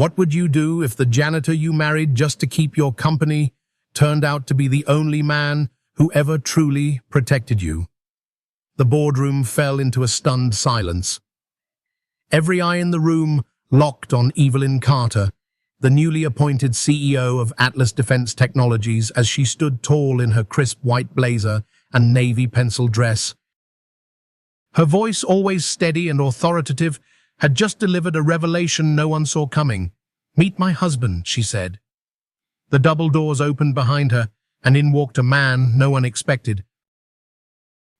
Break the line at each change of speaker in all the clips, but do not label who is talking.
What would you do if the janitor you married just to keep your company turned out to be the only man who ever truly protected you? The boardroom fell into a stunned silence. Every eye in the room locked on Evelyn Carter, the newly appointed CEO of Atlas Defense Technologies, as she stood tall in her crisp white blazer and navy pencil dress. Her voice, always steady and authoritative, had just delivered a revelation no one saw coming. "Meet my husband," she said. The double doors opened behind her, and in walked a man no one expected.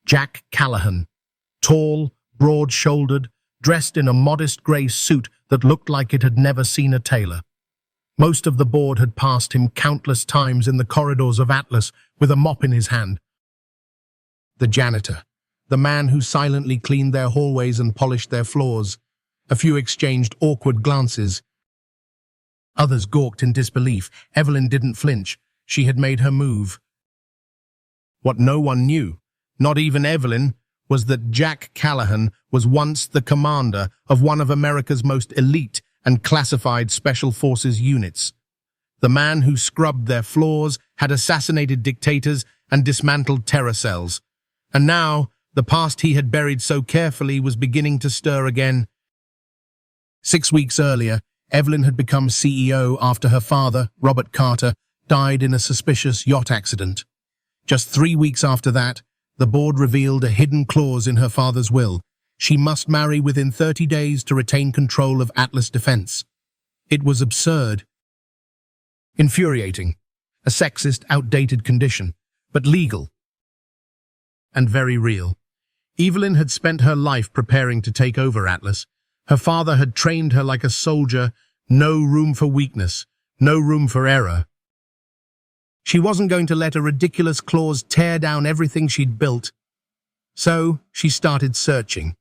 Jack Callahan, tall, broad-shouldered, dressed in a modest grey suit that looked like it had never seen a tailor. Most of the board had passed him countless times in the corridors of Atlas with a mop in his hand. The janitor, the man who silently cleaned their hallways and polished their floors. A few exchanged awkward glances. Others gawked in disbelief. Evelyn didn't flinch. She had made her move. What no one knew, not even Evelyn, was that Jack Callahan was once the commander of one of America's most elite and classified special forces units. The man who scrubbed their floors, had assassinated dictators, and dismantled terror cells. And now, the past he had buried so carefully was beginning to stir again. 6 weeks earlier, Evelyn had become CEO after her father, Robert Carter, died in a suspicious yacht accident. Just 3 weeks after that, the board revealed a hidden clause in her father's will. She must marry within 30 days to retain control of Atlas Defense. It was absurd. Infuriating. A sexist, outdated condition, but legal. And very real. Evelyn had spent her life preparing to take over Atlas. Her father had trained her like a soldier, no room for weakness, no room for error. She wasn't going to let a ridiculous clause tear down everything she'd built. So she started searching.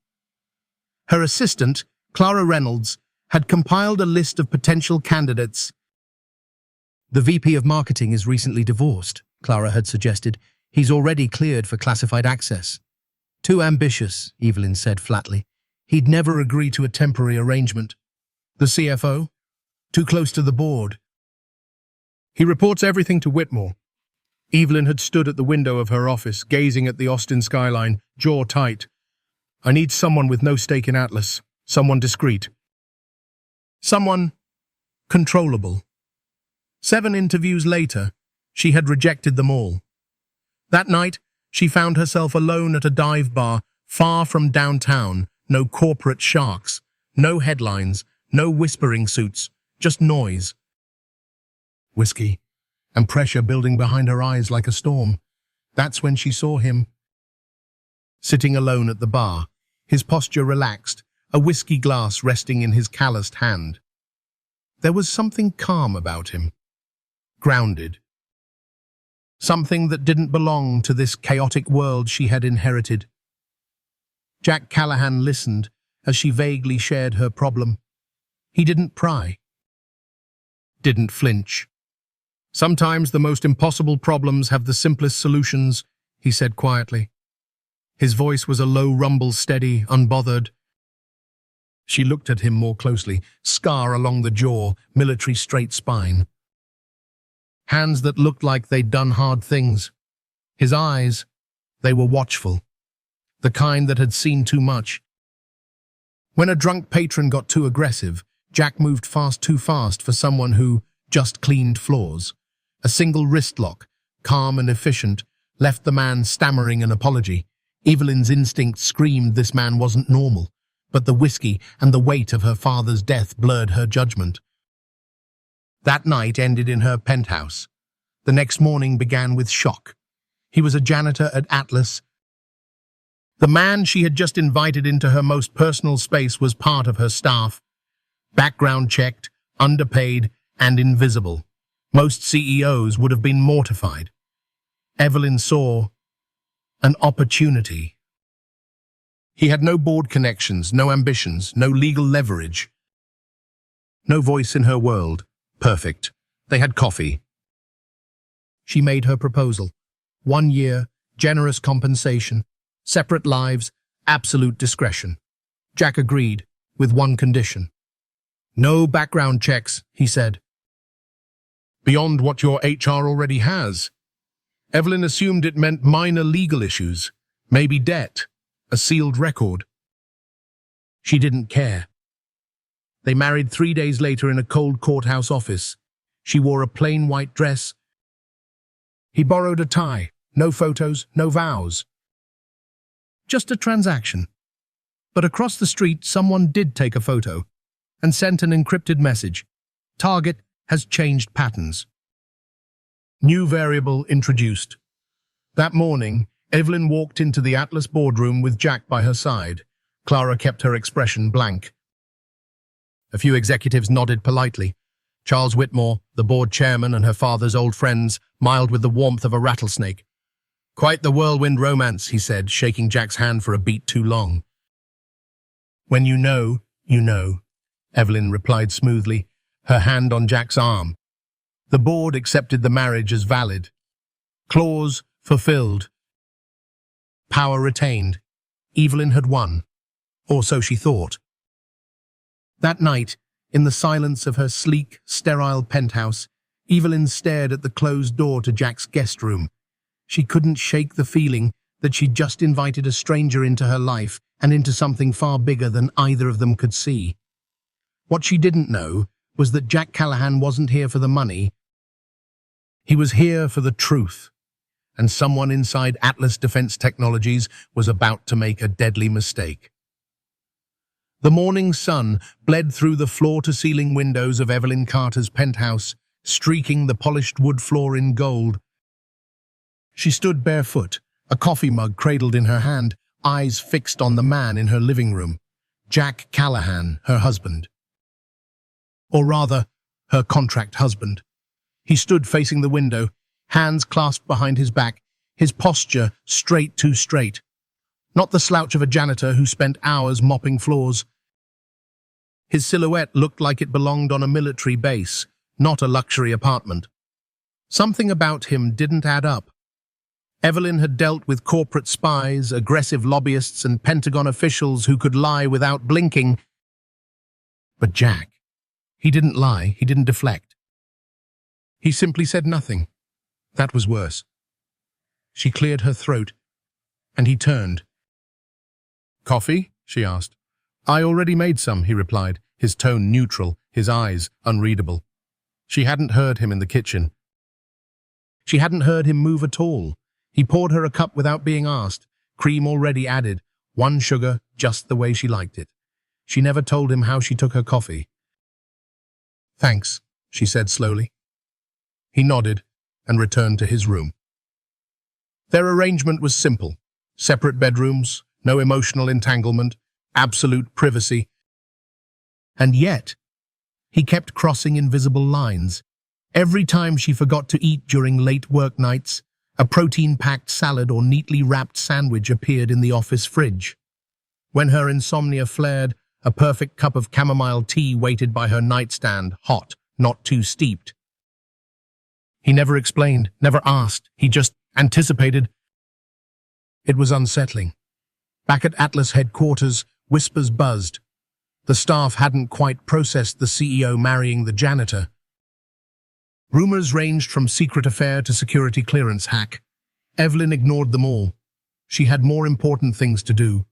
Her assistant, Clara Reynolds, had compiled a list of potential candidates.
"The VP of Marketing is recently divorced," Clara had suggested. "He's already cleared for classified access." "Too ambitious," Evelyn said flatly. "He'd never agree to a temporary arrangement."
The CFO? Too close to the board. He reports everything to Whitmore. Evelyn had stood at the window of her office, gazing at the Austin skyline, jaw tight. "I need someone with no stake in Atlas. Someone discreet. Someone controllable." 7 interviews later, she had rejected them all. That night, she found herself alone at a dive bar, far from downtown. No corporate sharks, no headlines, no whispering suits, just noise. Whiskey, and pressure building behind her eyes like a storm. That's when she saw him. Sitting alone at the bar, his posture relaxed, a whiskey glass resting in his calloused hand. There was something calm about him. Grounded. Something that didn't belong to this chaotic world she had inherited. Jack Callahan listened as she vaguely shared her problem. He didn't pry. Didn't flinch. "Sometimes the most impossible problems have the simplest solutions," he said quietly. His voice was a low rumble, steady, unbothered. She looked at him more closely, scar along the jaw, military straight spine. Hands that looked like they'd done hard things. His eyes, they were watchful. The kind that had seen too much. When a drunk patron got too aggressive, Jack moved too fast for someone who just cleaned floors. A single wrist lock, calm and efficient, left the man stammering an apology. Evelyn's instinct screamed this man wasn't normal, but the whiskey and the weight of her father's death blurred her judgment. That night ended in her penthouse. The next morning began with shock. He was a janitor at Atlas. The man she had just invited into her most personal space was part of her staff. Background checked, underpaid, and invisible. Most CEOs would have been mortified. Evelyn saw an opportunity. He had no board connections, no ambitions, no legal leverage. No voice in her world. Perfect. They had coffee. She made her proposal. 1 year, generous compensation, separate lives, absolute discretion. Jack agreed, with one condition. No background checks, he said. Beyond what your HR already has. Evelyn assumed it meant minor legal issues, maybe debt, a sealed record. She didn't care. They married 3 days later in a cold courthouse office. She wore a plain white dress. He borrowed a tie. No photos, no vows. Just a transaction. But across the street, someone did take a photo and sent an encrypted message. Target has changed patterns. New variable introduced. That morning, Evelyn walked into the Atlas boardroom with Jack by her side. Clara kept her expression blank. A few executives nodded politely. Charles Whitmore, the board chairman, and her father's old friends miled with the warmth of a rattlesnake. Quite the whirlwind romance, he said, shaking Jack's hand for a beat too long. When you know, Evelyn replied smoothly, her hand on Jack's arm. The board accepted the marriage as valid. Clause fulfilled. Power retained. Evelyn had won. Or so she thought. That night, in the silence of her sleek, sterile penthouse, Evelyn stared at the closed door to Jack's guest room. She couldn't shake the feeling that she'd just invited a stranger into her life and into something far bigger than either of them could see. What she didn't know was that Jack Callahan wasn't here for the money. He was here for the truth, and someone inside Atlas Defense Technologies was about to make a deadly mistake. The morning sun bled through the floor-to-ceiling windows of Evelyn Carter's penthouse, streaking the polished wood floor in gold. She stood barefoot, a coffee mug cradled in her hand, eyes fixed on the man in her living room, Jack Callahan, her husband. Or rather, her contract husband. He stood facing the window, hands clasped behind his back, his posture too straight. Not the slouch of a janitor who spent hours mopping floors. His silhouette looked like it belonged on a military base, not a luxury apartment. Something about him didn't add up. Evelyn had dealt with corporate spies, aggressive lobbyists, and Pentagon officials who could lie without blinking. But Jack, he didn't lie, he didn't deflect. He simply said nothing. That was worse. She cleared her throat, and he turned. "Coffee?" she asked. "I already made some," he replied, his tone neutral, his eyes unreadable. She hadn't heard him in the kitchen. She hadn't heard him move at all. He poured her a cup without being asked, cream already added, 1 sugar, just the way she liked it. She never told him how she took her coffee. "Thanks," she said slowly. He nodded and returned to his room. Their arrangement was simple. Separate bedrooms, no emotional entanglement, absolute privacy. And yet, he kept crossing invisible lines. Every time she forgot to eat during late work nights, a protein-packed salad or neatly wrapped sandwich appeared in the office fridge. When her insomnia flared, a perfect cup of chamomile tea waited by her nightstand, hot, not too steeped. He never explained, never asked, he just anticipated. It was unsettling. Back at Atlas headquarters, whispers buzzed. The staff hadn't quite processed the CEO marrying the janitor. Rumors ranged from secret affair to security clearance hack. Evelyn ignored them all. She had more important things to do.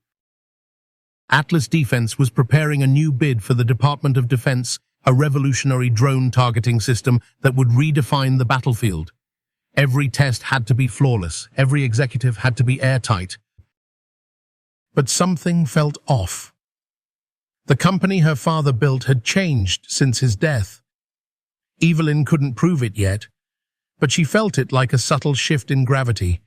Atlas Defense was preparing a new bid for the Department of Defense, a revolutionary drone targeting system that would redefine the battlefield. Every test had to be flawless. Every executive had to be airtight. But something felt off. The company her father built had changed since his death. Evelyn couldn't prove it yet, but she felt it like a subtle shift in gravity.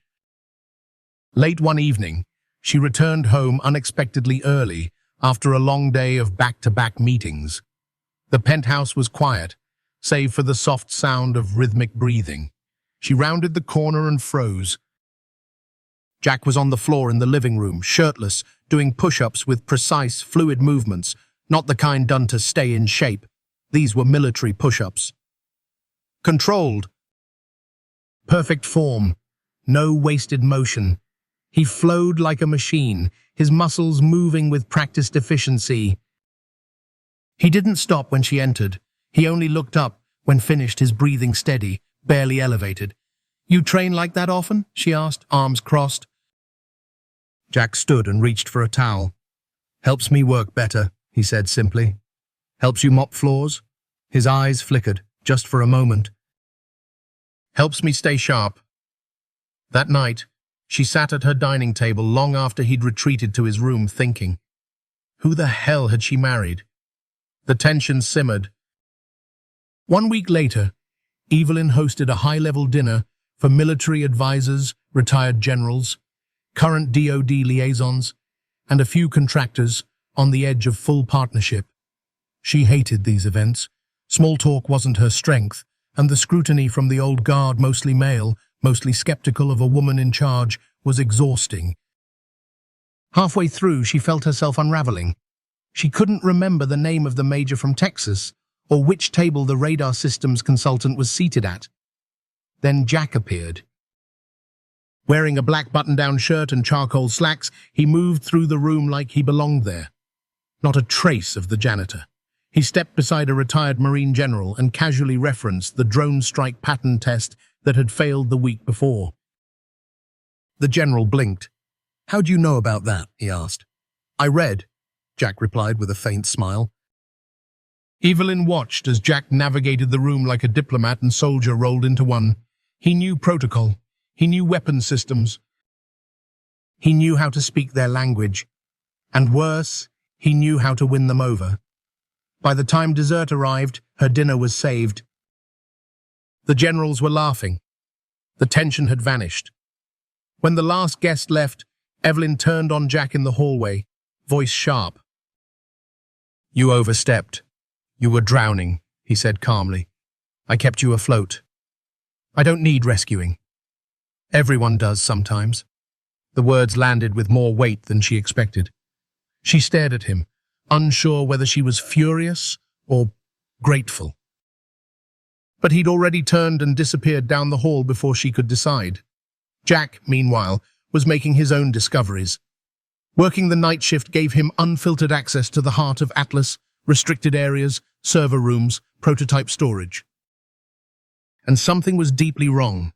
Late one evening, she returned home unexpectedly early after a long day of back-to-back meetings. The penthouse was quiet, save for the soft sound of rhythmic breathing. She rounded the corner and froze. Jack was on the floor in the living room, shirtless, doing push-ups with precise, fluid movements, not the kind done to stay in shape. These were military push-ups. Controlled. Perfect form. No wasted motion. He flowed like a machine, his muscles moving with practiced efficiency. He didn't stop when she entered. He only looked up when finished, his breathing steady, barely elevated. "You train like that often?" she asked, arms crossed.
Jack stood and reached for a towel. "Helps me work better," he said simply. "Helps you mop floors?" His eyes flickered, just for a moment.
"Helps me stay sharp." That night, she sat at her dining table long after he'd retreated to his room, thinking. Who the hell had she married? The tension simmered. 1 week later, Evelyn hosted a high-level dinner for military advisors, retired generals, current DoD liaisons, and a few contractors on the edge of full partnership. She hated these events. Small talk wasn't her strength, and the scrutiny from the old guard, mostly male, mostly skeptical of a woman in charge, was exhausting. Halfway through, she felt herself unraveling. She couldn't remember the name of the major from Texas, or which table the radar systems consultant was seated at. Then Jack appeared. Wearing a black button-down shirt and charcoal slacks, he moved through the room like he belonged there. Not a trace of the janitor. He stepped beside a retired Marine general and casually referenced the drone strike pattern test that had failed the week before. The general blinked. "How do you know about that?" he asked. "I read," Jack replied with a faint smile. Evelyn watched as Jack navigated the room like a diplomat and soldier rolled into one. He knew protocol. He knew weapon systems. He knew how to speak their language. And worse, he knew how to win them over. By the time dessert arrived, her dinner was saved. The generals were laughing. The tension had vanished. When the last guest left, Evelyn turned on Jack in the hallway, voice sharp. "You overstepped. You were drowning," he said calmly. "I kept you afloat. I don't need rescuing. Everyone does sometimes." The words landed with more weight than she expected. She stared at him, unsure whether she was furious or grateful. But he'd already turned and disappeared down the hall before she could decide. Jack, meanwhile, was making his own discoveries. Working the night shift gave him unfiltered access to the heart of Atlas, restricted areas, server rooms, prototype storage. And something was deeply wrong.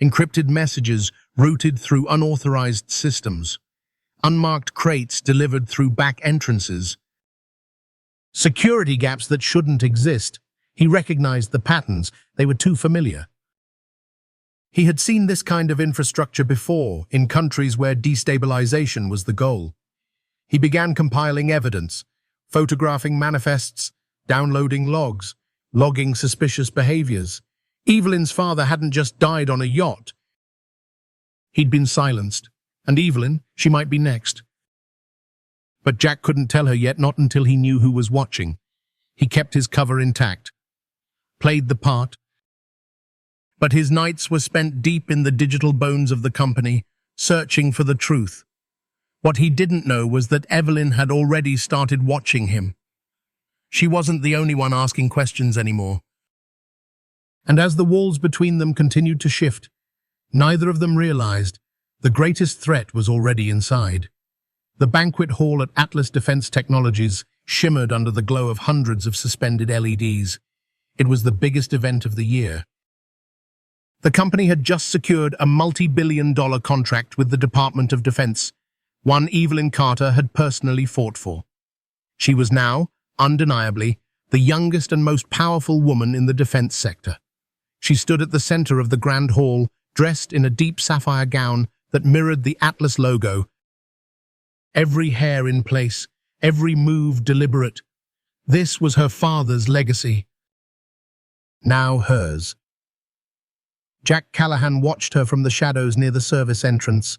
Encrypted messages routed through unauthorized systems. Unmarked crates delivered through back entrances. Security gaps that shouldn't exist. He recognized the patterns. They were too familiar. He had seen this kind of infrastructure before, in countries where destabilization was the goal. He began compiling evidence, photographing manifests, downloading logs, logging suspicious behaviors. Evelyn's father hadn't just died on a yacht. He'd been silenced, and Evelyn, she might be next. But Jack couldn't tell her yet, not until he knew who was watching. He kept his cover intact, played the part. But his nights were spent deep in the digital bones of the company, searching for the truth. What he didn't know was that Evelyn had already started watching him. She wasn't the only one asking questions anymore. And as the walls between them continued to shift, neither of them realized the greatest threat was already inside. The banquet hall at Atlas Defense Technologies shimmered under the glow of hundreds of suspended LEDs. It was the biggest event of the year. The company had just secured a multi-billion-dollar contract with the Department of Defense, one Evelyn Carter had personally fought for. She was now, undeniably, the youngest and most powerful woman in the defense sector. She stood at the center of the grand hall, dressed in a deep sapphire gown that mirrored the Atlas logo. Every hair in place, every move deliberate. This was her father's legacy. Now hers. Jack Callahan watched her from the shadows near the service entrance.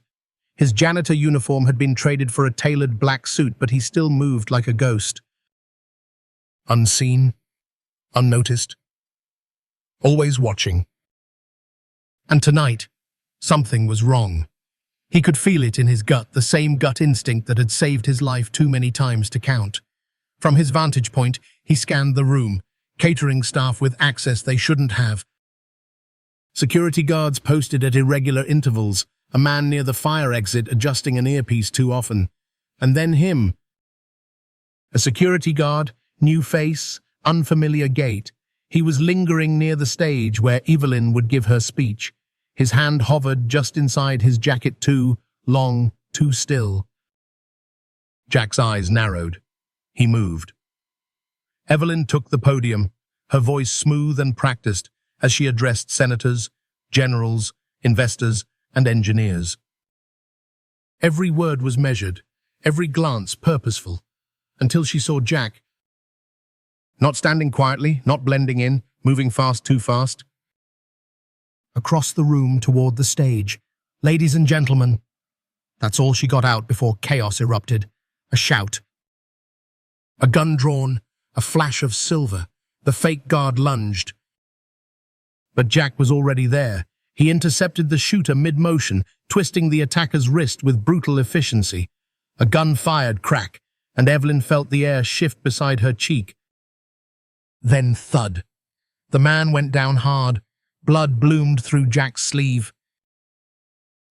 His janitor uniform had been traded for a tailored black suit, but he still moved like a ghost. Unseen, unnoticed, always watching. And tonight, something was wrong. He could feel it in his gut, the same gut instinct that had saved his life too many times to count. From his vantage point, he scanned the room, catering staff with access they shouldn't have. Security guards posted at irregular intervals, a man near the fire exit adjusting an earpiece too often. And then him. A security guard, New face, unfamiliar gait. He was lingering near the stage where Evelyn would give her speech. His hand hovered just inside his jacket, too long, too still. Jack's eyes narrowed. He moved. Evelyn took the podium, her voice smooth and practiced as she addressed senators, generals, investors, and engineers. Every word was measured, every glance purposeful, until she saw Jack, not standing quietly, not blending in, moving fast, too fast. Across the room toward the stage. "Ladies and gentlemen." That's all she got out before chaos erupted. A shout. A gun drawn, a flash of silver. The fake guard lunged. But Jack was already there. He intercepted the shooter mid-motion, twisting the attacker's wrist with brutal efficiency. A gun fired crack, and Evelyn felt the air shift beside her cheek. Then thud. The man went down hard. Blood bloomed through Jack's sleeve.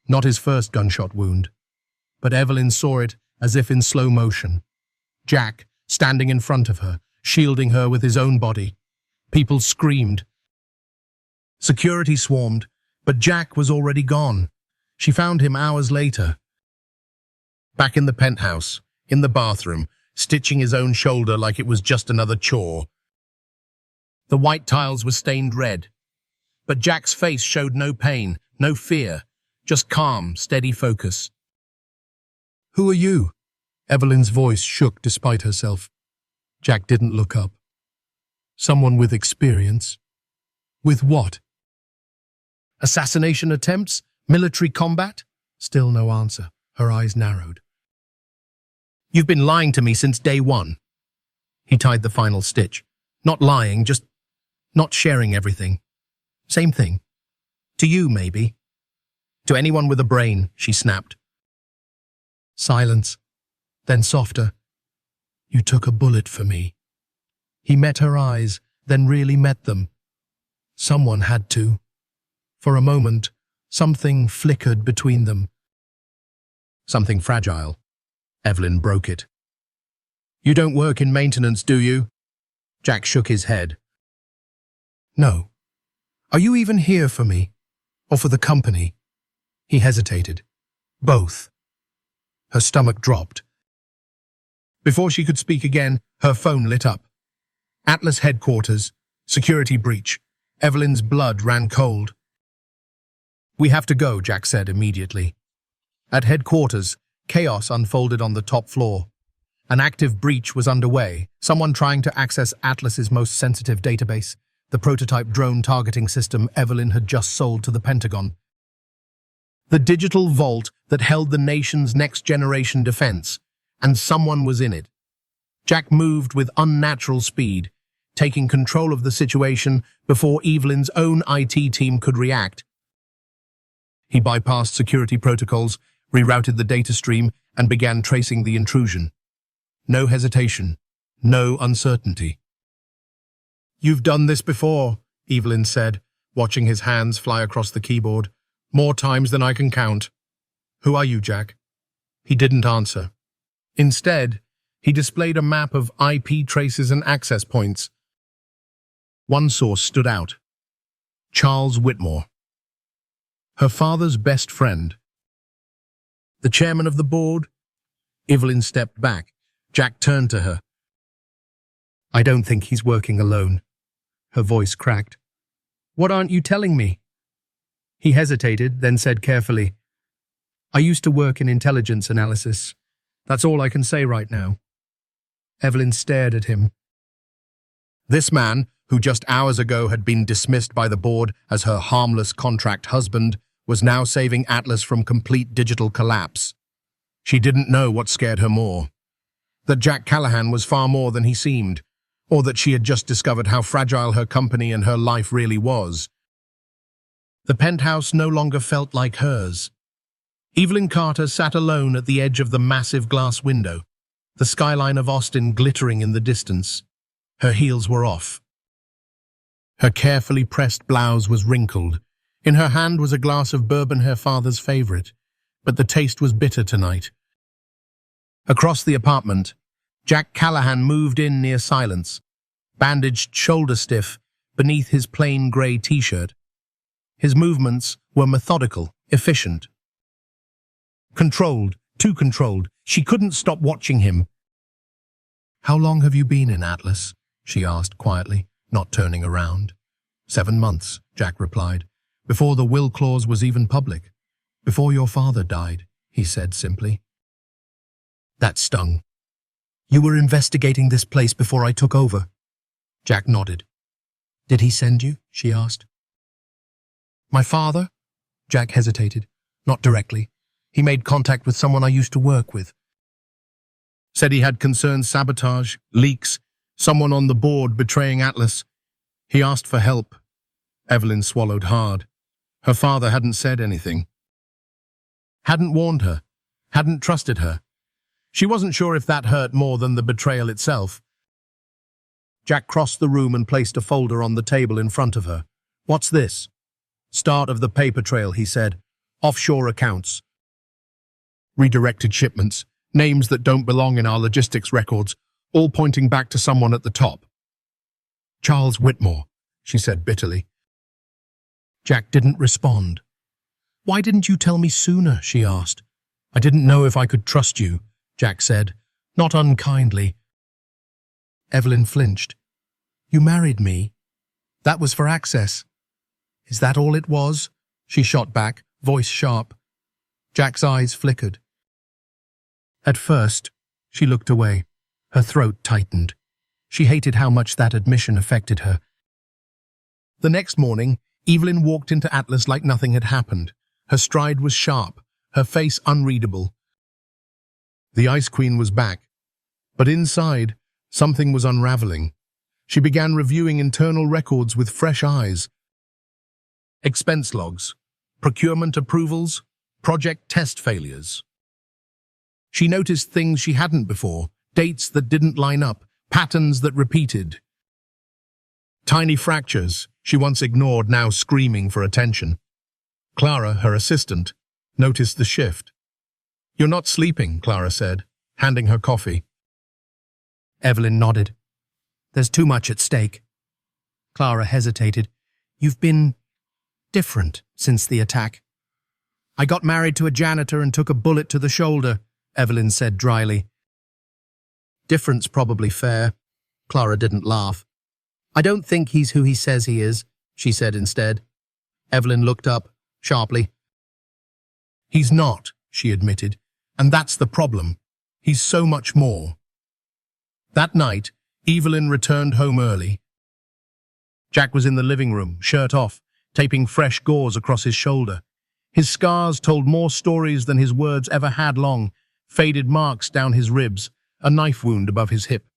Not his first gunshot wound, but Evelyn saw it as if in slow motion. Jack, standing in front of her, shielding her with his own body. People screamed. Security swarmed, but Jack was already gone. She found him hours later. Back in the penthouse, in the bathroom, stitching his own shoulder like it was just another chore. The white tiles were stained red, but Jack's face showed no pain, no fear, just calm, steady focus. "Who are you?" Evelyn's voice shook despite herself. Jack didn't look up. "Someone with experience." "With what?" "Assassination attempts? Military combat?" Still no answer. Her eyes narrowed. "You've been lying to me since day one." He tied the final stitch. "Not lying, just not sharing everything. Same thing. To you, maybe. To anyone with a brain," she snapped. Silence. Then softer. "You took a bullet for me." He met her eyes, then really met them. Someone had to. For a moment, something flickered between them. Something fragile. Evelyn broke it. "You don't work in maintenance, do you?" Jack shook his head. "No. Are you even here for me? Or for the company?" He hesitated. "Both." Her stomach dropped. Before she could speak again, her phone lit up. Atlas headquarters. Security breach. Evelyn's blood ran cold. "We have to go," Jack said immediately. At headquarters, chaos unfolded on the top floor. An active breach was underway, someone trying to access Atlas's most sensitive database, the prototype drone targeting system Evelyn had just sold to the Pentagon. The digital vault that held the nation's next-generation defense, and someone was in it. Jack moved with unnatural speed, taking control of the situation before Evelyn's own IT team could react. He bypassed security protocols, rerouted the data stream, and began tracing the intrusion. No hesitation, no uncertainty. "You've done this before," Evelyn said, watching his hands fly across the keyboard. "More times than I can count." "Who are you, Jack?" He didn't answer. Instead, he displayed a map of IP traces and access points. One source stood out. Charles Whitmore. Her father's best friend. The chairman of the board? Evelyn stepped back. Jack turned to her. "I don't think he's working alone." Her voice cracked. "What aren't you telling me?" He hesitated, then said carefully, "I used to work in intelligence analysis. That's all I can say right now." Evelyn stared at him. This man, who just hours ago had been dismissed by the board as her harmless contract husband, was now saving Atlas from complete digital collapse. She didn't know what scared her more. That Jack Callahan was far more than he seemed, or that she had just discovered how fragile her company and her life really was. The penthouse no longer felt like hers. Evelyn Carter sat alone at the edge of the massive glass window, the skyline of Austin glittering in the distance. Her heels were off. Her carefully pressed blouse was wrinkled. In her hand was a glass of bourbon, her father's favorite, but the taste was bitter tonight. Across the apartment,
Jack Callahan moved in near silence, bandaged shoulder stiff beneath his plain grey t-shirt. His movements were methodical, efficient. Controlled, too controlled. She couldn't stop watching him. "How long have you been in Atlas?" she asked quietly, not turning around. 7 months, Jack replied, "before the will clause was even public. Before your father died," he said simply. That stung. "You were investigating this place before I took over?" Jack nodded. "Did he send you?" she asked. "My father?" Jack hesitated. "Not directly. He made contact with someone I used to work with. Said he had concerned sabotage, leaks, someone on the board betraying Atlas. He asked for help." Evelyn swallowed hard. Her father hadn't said anything. Hadn't warned her. Hadn't trusted her. She wasn't sure if that hurt more than the betrayal itself. Jack crossed the room and placed a folder on the table in front of her. "What's this?" "Start of the paper trail," he said. "Offshore accounts. Redirected shipments, names that don't belong in our logistics records, all pointing back to someone at the top." "Charles Whitmore," she said bitterly. Jack didn't respond. "Why didn't you tell me sooner?" she asked. "I didn't know if I could trust you," Jack said, not unkindly. Evelyn flinched. "You married me. That was for access." "Is that all it was?" she shot back, voice sharp. Jack's eyes flickered. At first, she looked away. Her throat tightened. She hated how much that admission affected her. The next morning, Evelyn walked into Atlas like nothing had happened. Her stride was sharp, her face unreadable. The Ice Queen was back, but inside, something was unraveling. She began reviewing internal records with fresh eyes. Expense logs, procurement approvals, project test failures. She noticed things she hadn't before, dates that didn't line up, patterns that repeated. Tiny fractures she once ignored now screaming for attention. Clara, her assistant, noticed the shift. "You're not sleeping," Clara said, handing her coffee. Evelyn nodded. "There's too much at stake." Clara hesitated. "You've been different since the attack." "I got married to a janitor and took a bullet to the shoulder," Evelyn said dryly. "Different's probably fair." Clara didn't laugh. "I don't think he's who he says he is," she said instead. Evelyn looked up, sharply. "He's not," she admitted, "and that's the problem. He's so much more." That night, Evelyn returned home early. Jack was in the living room, shirt off, taping fresh gauze across his shoulder. His scars told more stories than his words ever had long, faded marks down his ribs, a knife wound above his hip.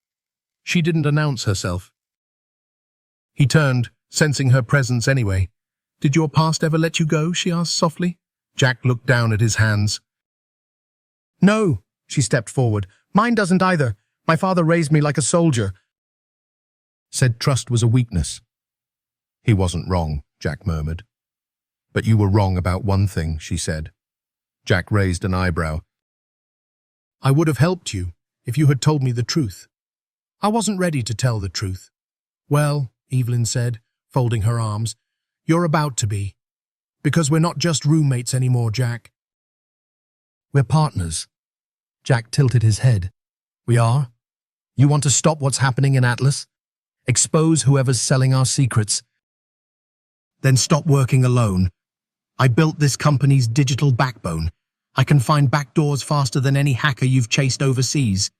She didn't announce herself. He turned, sensing her presence anyway. "Did your past ever let you go?" she asked softly. Jack looked down at his hands. "No," she stepped forward. "Mine doesn't either. My father raised me like a soldier." Said trust was a weakness. "He wasn't wrong," Jack murmured. "But you were wrong about one thing," she said. Jack raised an eyebrow. "I would have helped you if you had told me the truth." "I wasn't ready to tell the truth." "Well," Evelyn said, folding her arms, "you're about to be. Because we're not just roommates anymore, Jack. We're partners." Jack tilted his head. "We are? You want to stop what's happening in Atlas? Expose whoever's selling our secrets? Then stop working alone. I built this company's digital backbone. I can find backdoors faster than any hacker you've chased overseas."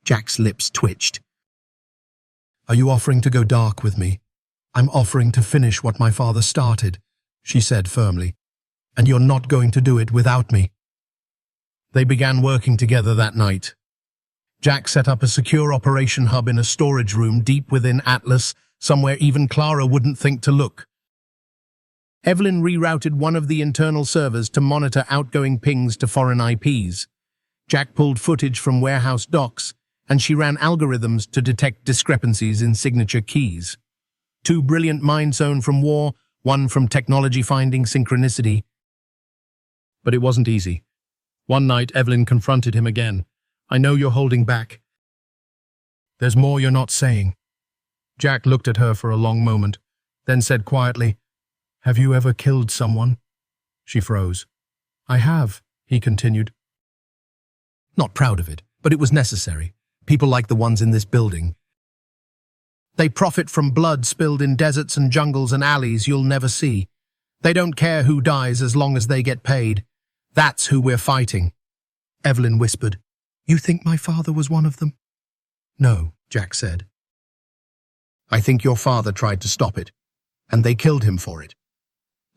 Jack's lips twitched. "Are you offering to go dark with me?" "I'm offering to finish what my father started," she said firmly. "And you're not going to do it without me." They began working together that night. Jack set up a secure operation hub in a storage room deep within Atlas, somewhere even Clara wouldn't think to look. Evelyn rerouted one of the internal servers to monitor outgoing pings to foreign IPs. Jack pulled footage from warehouse docks, and she ran algorithms to detect discrepancies in signature keys. 2 brilliant minds sewn from war, one from technology finding synchronicity. But it wasn't easy. One night, Evelyn confronted him again. "I know you're holding back.
There's more you're not saying. Jack looked at her for a long moment, then said quietly, "Have you ever killed someone?" She froze. "I have," he continued.
Not proud of it, but it was necessary. People like the ones in this building. They profit from blood spilled in deserts and jungles and alleys you'll never see. They don't care who dies as long as they get paid. That's who we're fighting. Evelyn whispered, "You think my father was one of them?" "No," Jack said. "I think your father tried to stop it, and they killed him for it."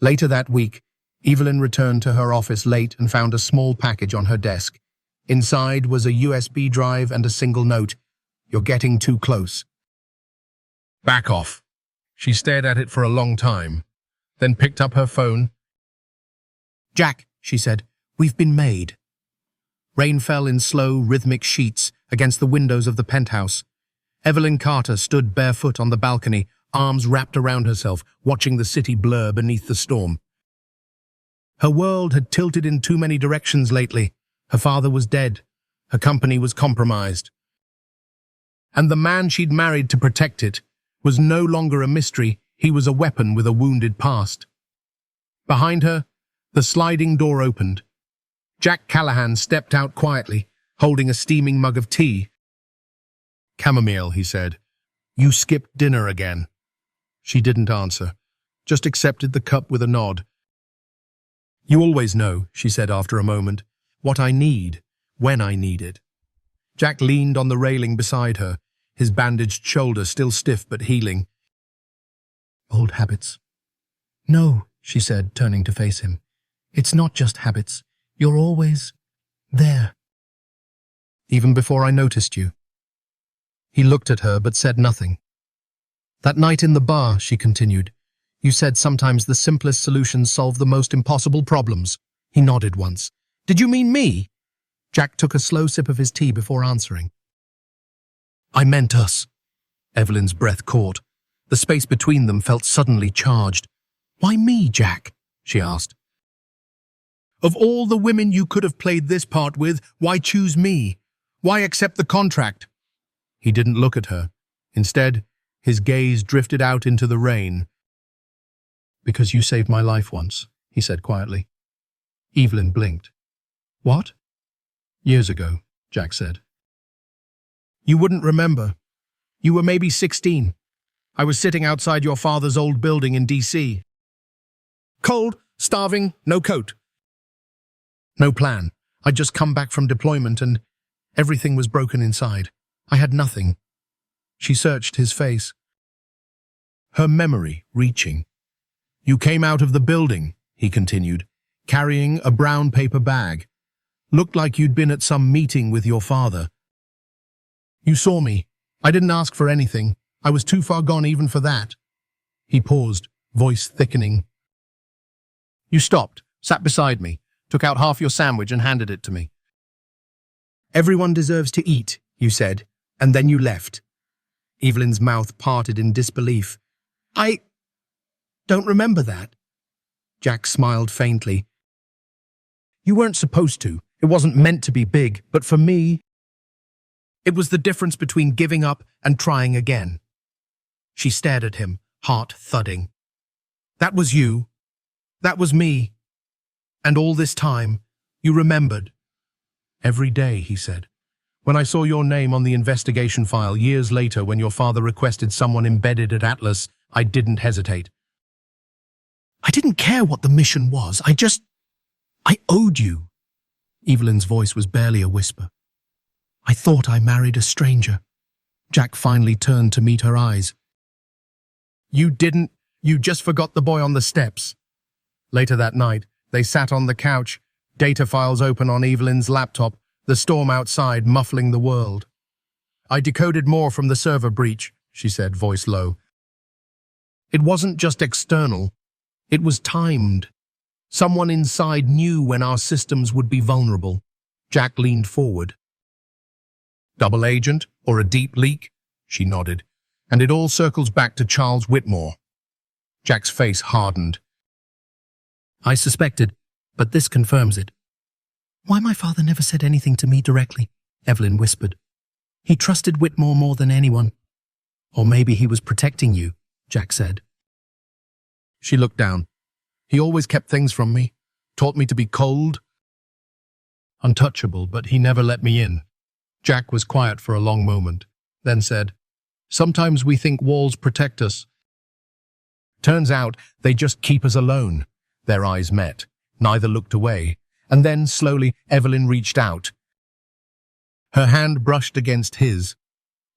Later that week, Evelyn returned to her office late and found a small package on her desk. Inside was a USB drive and a single note. "You're getting too close."
"Back off." She stared at it for a long time, then picked up her phone.
"Jack," she said, "we've been made." Rain fell in slow, rhythmic sheets against the windows of the penthouse. Evelyn Carter stood barefoot on the balcony, arms wrapped around herself, watching the city blur beneath the storm. Her world had tilted in too many directions lately. Her father was dead. Her company was compromised. And the man she'd married to protect it was no longer a mystery. He was a weapon with a wounded past. Behind her, the sliding door opened. Jack Callahan stepped out quietly, holding a steaming mug of tea. "Chamomile," he said. "You skipped dinner again." She didn't answer, just accepted the cup with a nod. "You always know," she said after a moment, "what I need, when I need it." Jack leaned on the railing beside her, his bandaged shoulder still stiff but healing. "Old habits." "No," she said, turning to face him. "It's not just habits. You're always there." "Even before I noticed you." He looked at her but said nothing. "That night in the bar," she continued, "you said sometimes the simplest solutions solve the most impossible problems." He nodded once. "Did you mean me?" Jack took a slow sip of his tea before answering. "I meant us." Evelyn's breath caught. The space between them felt suddenly charged. "Why me, Jack?" she asked. "Of all the women you could have played this part with, why choose me? Why accept the contract?" He didn't look at her. Instead, his gaze drifted out into the rain. "Because you saved my life once," he said quietly. Evelyn blinked. "What?" "Years ago," Jack said. "You wouldn't remember. You were maybe 16. I was sitting outside your father's old building in D.C. Cold, starving, no coat. No plan. I'd just come back from deployment and everything was broken inside. I had nothing." She searched his face, her memory reaching. "You came out of the building," he continued, "carrying a brown paper bag. Looked like you'd been at some meeting with your father. You saw me. I didn't ask for anything. I was too far gone even for that." He paused, voice thickening. "You stopped, sat beside me, took out half your sandwich and handed it to me. 'Everyone deserves to eat,' you said, and then you left." Evelyn's mouth parted in disbelief. "I don't remember that." Jack smiled faintly. "You weren't supposed to. It wasn't meant to be big, but for me, it was the difference between giving up and trying again." She stared at him, heart thudding. "That was you. That was me. And all this time, you remembered." "Every day," he said. "When I saw your name on the investigation file years later when your father requested someone embedded at Atlas, I didn't hesitate. I didn't care what the mission was. I owed you." Evelyn's voice was barely a whisper. "I thought I married a stranger." Jack finally turned to meet her eyes. "You didn't. You just forgot the boy on the steps." Later that night, they sat on the couch, data files open on Evelyn's laptop, the storm outside muffling the world. "I decoded more from the server breach," she said, voice low. "It wasn't just external. It was timed. Someone inside knew when our systems would be vulnerable." Jack leaned forward. "Double agent or a deep leak?" She nodded. "And it all circles back to Charles Whitmore." Jack's face hardened. "I suspected, but this confirms it." "Why my father never said anything to me directly?" Evelyn whispered. He trusted Whitmore more than anyone. Or maybe he was protecting you, Jack said.
She looked down. He always kept things from me, taught me to be cold, untouchable, but he never let me in. Jack was quiet for a long moment, then said, "Sometimes we think walls protect us. Turns out they just keep us alone." Their eyes met. Neither looked away. And then, slowly, Evelyn reached out. Her hand brushed against his.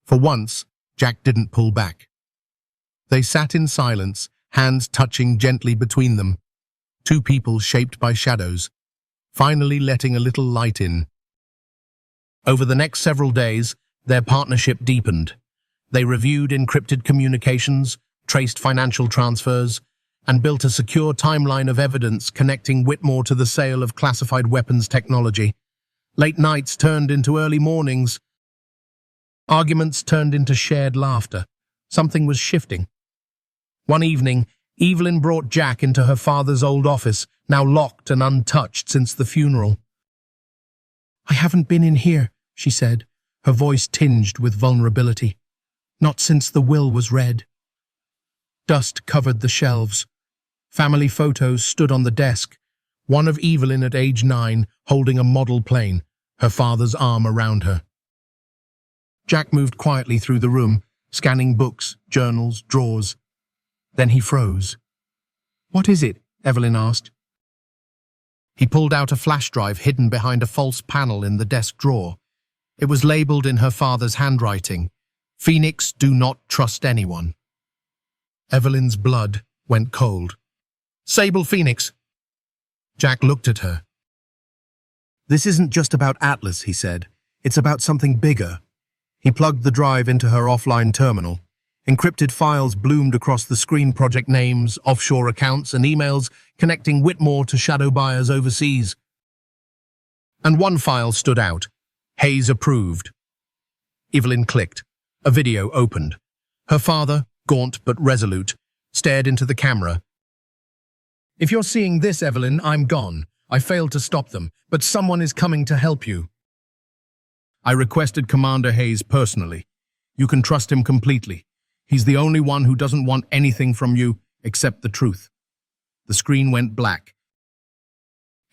For once, Jack didn't pull back. They sat in silence, hands touching gently between them. Two people shaped by shadows, finally letting a little light in. Over the next several days, their partnership deepened. They reviewed encrypted communications, traced financial transfers, and built a secure timeline of evidence connecting Whitmore to the sale of classified weapons technology. Late nights turned into early mornings. Arguments turned into shared laughter. Something was shifting. One evening, Evelyn brought Jack into her father's old office, now locked and untouched since the funeral. "I haven't been in here," she said, her voice tinged with vulnerability. "Not since the will was read." Dust covered the shelves. Family photos stood on the desk, one of Evelyn at age 9 holding a model plane, her father's arm around her. Jack moved quietly through the room, scanning books, journals, drawers. Then he froze. "What is it?" Evelyn asked. He pulled out a flash drive hidden behind a false panel in the desk drawer. It was labeled in her father's handwriting, "Phoenix, do not trust anyone." Evelyn's blood went cold. "Sable Phoenix." Jack looked at her. "This isn't just about Atlas," he said. "It's about something bigger." He plugged the drive into her offline terminal. Encrypted files bloomed across the screen, project names, offshore accounts, and emails connecting Whitmore to shadow buyers overseas. And one file stood out. Hayes approved. Evelyn clicked. A video opened. Her father, gaunt but resolute, stared into the camera. "If you're seeing this, Evelyn, I'm gone. I failed to stop them, but someone is coming to help you. I requested Commander Hayes personally. You can trust him completely. He's the only one who doesn't want anything from you except the truth." The screen went black.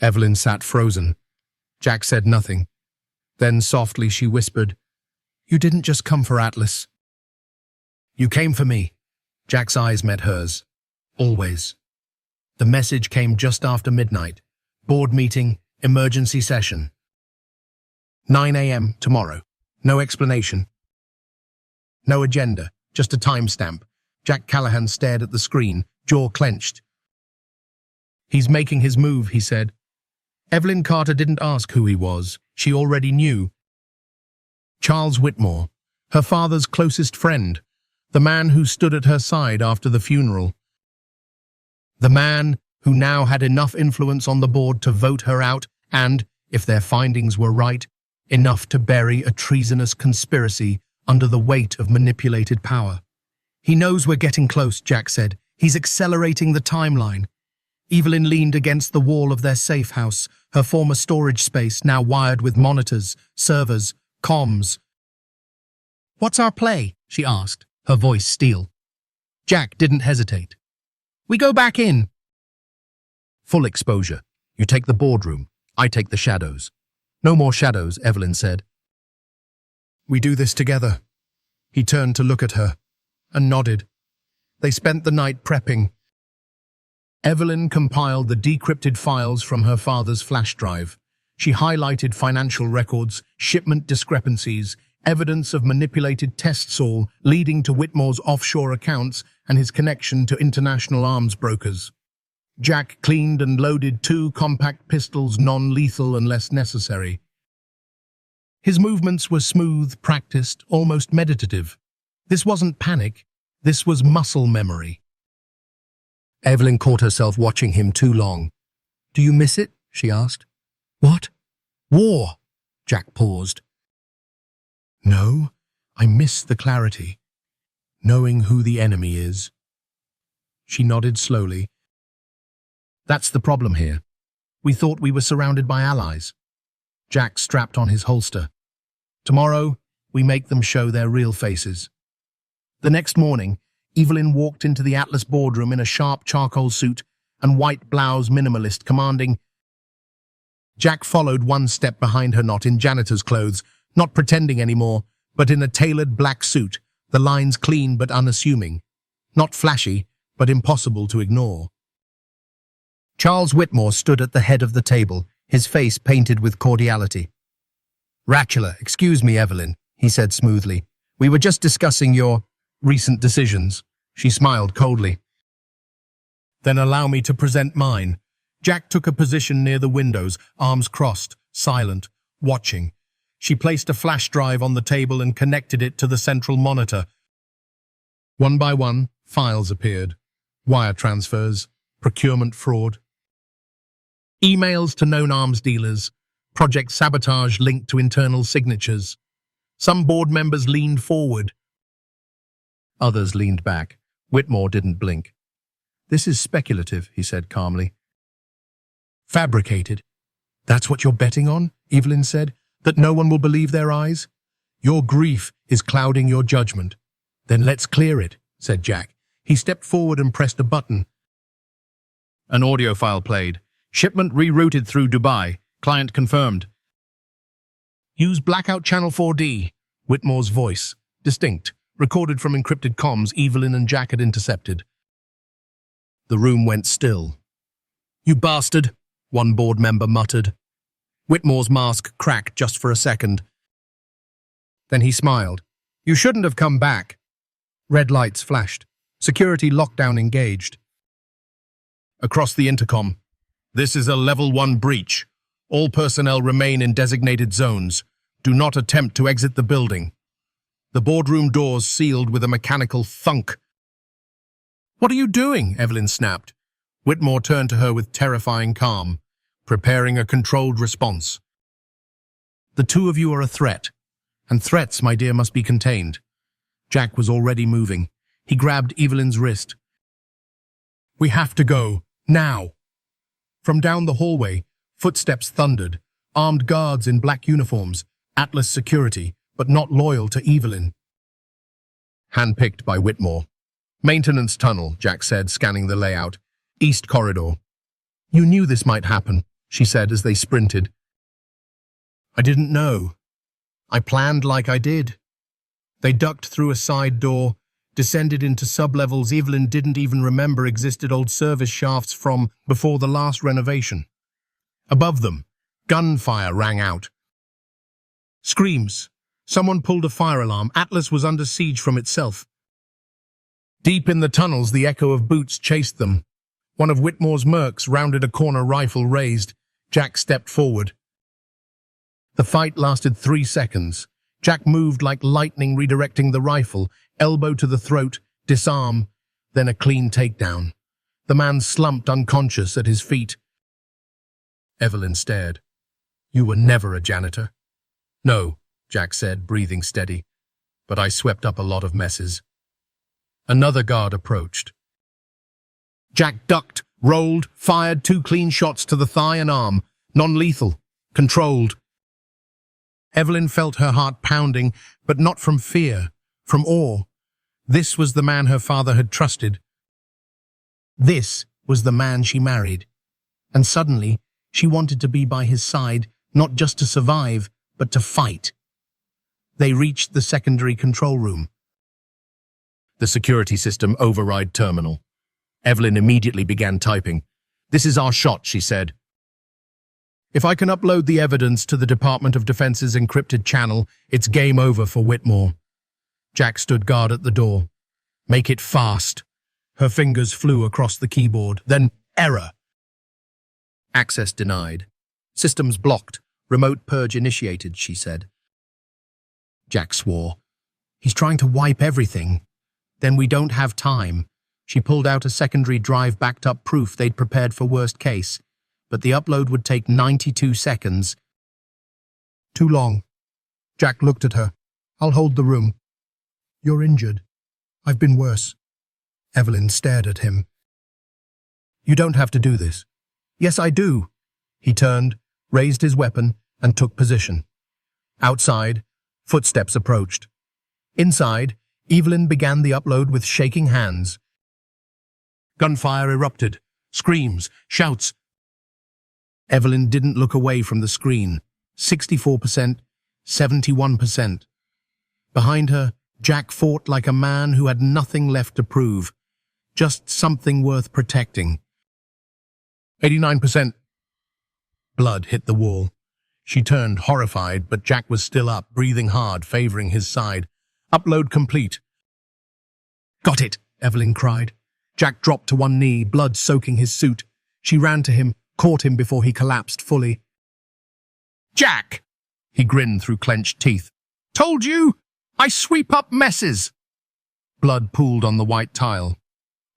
Evelyn sat frozen. Jack said nothing. Then softly she whispered, "You didn't just come for Atlas. You came for me." Jack's eyes met hers. Always. The message came just after midnight. Board meeting, emergency session. 9 a.m. tomorrow. No explanation. No agenda, just a timestamp. Jack Callahan stared at the screen, jaw clenched. "He's making his move," he said. Evelyn Carter didn't ask who he was. She already knew. Charles Whitmore, her father's closest friend, the man who stood at her side after the funeral. The man who now had enough influence on the board to vote her out and, if their findings were right, enough to bury a treasonous conspiracy under the weight of manipulated power. "He knows we're getting close," Jack said. "He's accelerating the timeline." Evelyn leaned against the wall of their safe house, her former storage space now wired with monitors, servers, comms. "What's our play?" she asked, her voice steel. Jack didn't hesitate. "We go back in." "Full exposure. You take the boardroom. I take the shadows." "No more shadows," Evelyn said. "We do this together." He turned to look at her and nodded. They spent the night prepping. Evelyn compiled the decrypted files from her father's flash drive. She highlighted financial records, shipment discrepancies, evidence of manipulated test saw leading to Whitmore's offshore accounts and his connection to international arms brokers. Jack cleaned and loaded 2 compact pistols, non-lethal unless necessary. His movements were smooth, practiced, almost meditative. This wasn't panic, this was muscle memory. Evelyn caught herself watching him too long. "Do you miss it?" she asked. "What?" "War." Jack paused. "No, I miss the clarity. Knowing who the enemy is." She nodded slowly. "That's the problem here. We thought we were surrounded by allies." Jack strapped on his holster. "Tomorrow,
we make them show their real faces. The next morning, Evelyn walked into the Atlas boardroom in a sharp charcoal suit and white blouse minimalist, commanding. Jack followed one step behind her, not in janitor's clothes, not pretending anymore, but in a tailored black suit, the lines clean but unassuming. Not flashy, but impossible to ignore. Charles Whitmore stood at the head of the table, his face painted with cordiality. "Ratchler, excuse me, Evelyn," he said smoothly. "We were just discussing your recent decisions." She smiled coldly.
"Then allow me to present mine." Jack took a position near the windows, arms crossed, silent, watching. She placed a flash drive on the table and connected it to the central monitor. One by one, files appeared. Wire transfers, procurement fraud, emails to known arms dealers, project sabotage linked to internal signatures. Some board members leaned forward. Others leaned back. Whitmore didn't blink. "This is speculative," he said calmly. "Fabricated. That's what you're betting on?" Evelyn said. "That no one will believe their eyes? Your grief is clouding your judgment." "Then let's clear it," said Jack. He stepped forward and pressed a button. An audio file played. "Shipment rerouted through Dubai. Client confirmed." "Use blackout channel 4D." Whitmore's voice, distinct, recorded from encrypted comms Evelyn and Jack had intercepted. The room went still. "You bastard," one board member muttered. Whitmore's mask cracked just for a second. Then he smiled. "You shouldn't have come back." Red lights flashed. Security lockdown engaged. Across the intercom, "This is a Level 1 breach. All personnel remain in designated zones. Do not attempt to exit the building." The boardroom doors sealed with a mechanical thunk. "What are you doing?" Evelyn snapped. Whitmore turned to her with terrifying calm, preparing a controlled response. "The two of you are a threat, and threats, my dear, must be contained." Jack was already moving. He grabbed Evelyn's wrist. "We have to go, now." From down the hallway, footsteps thundered, armed guards in black uniforms, Atlas security, but not loyal to Evelyn. Handpicked by Whitmore. "Maintenance tunnel," Jack said, scanning the layout. "East corridor." "You knew this might happen," she said as they sprinted. "I didn't know. I planned like I did." They ducked through a side door, descended into sublevels Evelyn didn't even remember existed, old service shafts from before the last renovation. Above them, gunfire rang out. Screams. Someone pulled a fire alarm. Atlas was under siege from itself. Deep in the tunnels, the echo of boots chased them. One of Whitmore's mercs rounded a corner, rifle raised. Jack stepped forward. The fight lasted 3 seconds. Jack moved like lightning, redirecting the rifle, elbow to the throat, disarm, then a clean takedown. The man slumped unconscious at his feet. Evelyn stared. "You were never a janitor." "No," Jack said, breathing steady. "But I swept up a lot of messes." Another guard approached. Jack ducked, rolled, fired 2 clean shots to the thigh and arm. Non-lethal. Controlled. Evelyn felt her heart pounding, but not from fear, from awe. This was the man her father had trusted. This was the man she married. And suddenly, she wanted to be by his side, not just to survive, but to fight. They reached the secondary control room. The security system override terminal. Evelyn immediately began typing. "This is our shot," she said. "If I can upload the evidence to the Department of Defense's encrypted channel, it's game over for Whitmore." Jack stood guard at the door. "Make it fast." Her fingers flew across the keyboard. Then, error. "Access denied. Systems blocked. Remote purge initiated," she said. Jack swore. "He's trying to wipe everything." "Then we don't have time." She pulled out a secondary drive, backed up proof they'd prepared for worst case. But the upload would take 92 seconds. "Too long." Jack looked at her. "I'll hold the room." "You're injured." "I've been worse." Evelyn stared at him. "You don't have to do this." "Yes, I do." He turned, raised his weapon, and took position. Outside,
Footsteps approached. Inside, Evelyn began the upload with shaking hands.
Gunfire erupted. Screams, shouts.
Evelyn didn't look away from the screen. 64%, 71%. Behind her, Jack fought like a man who had nothing left to prove. Just something worth protecting.
89%.
Blood hit the wall. She turned, horrified, but Jack was still up, breathing hard, favoring his side.
Upload complete.
"Got it," Evelyn cried. Jack dropped to one knee, blood soaking his suit. She ran to him, caught him before he collapsed fully.
"Jack!" He grinned through clenched teeth. "Told you! I sweep up messes!"
Blood pooled on the white tile.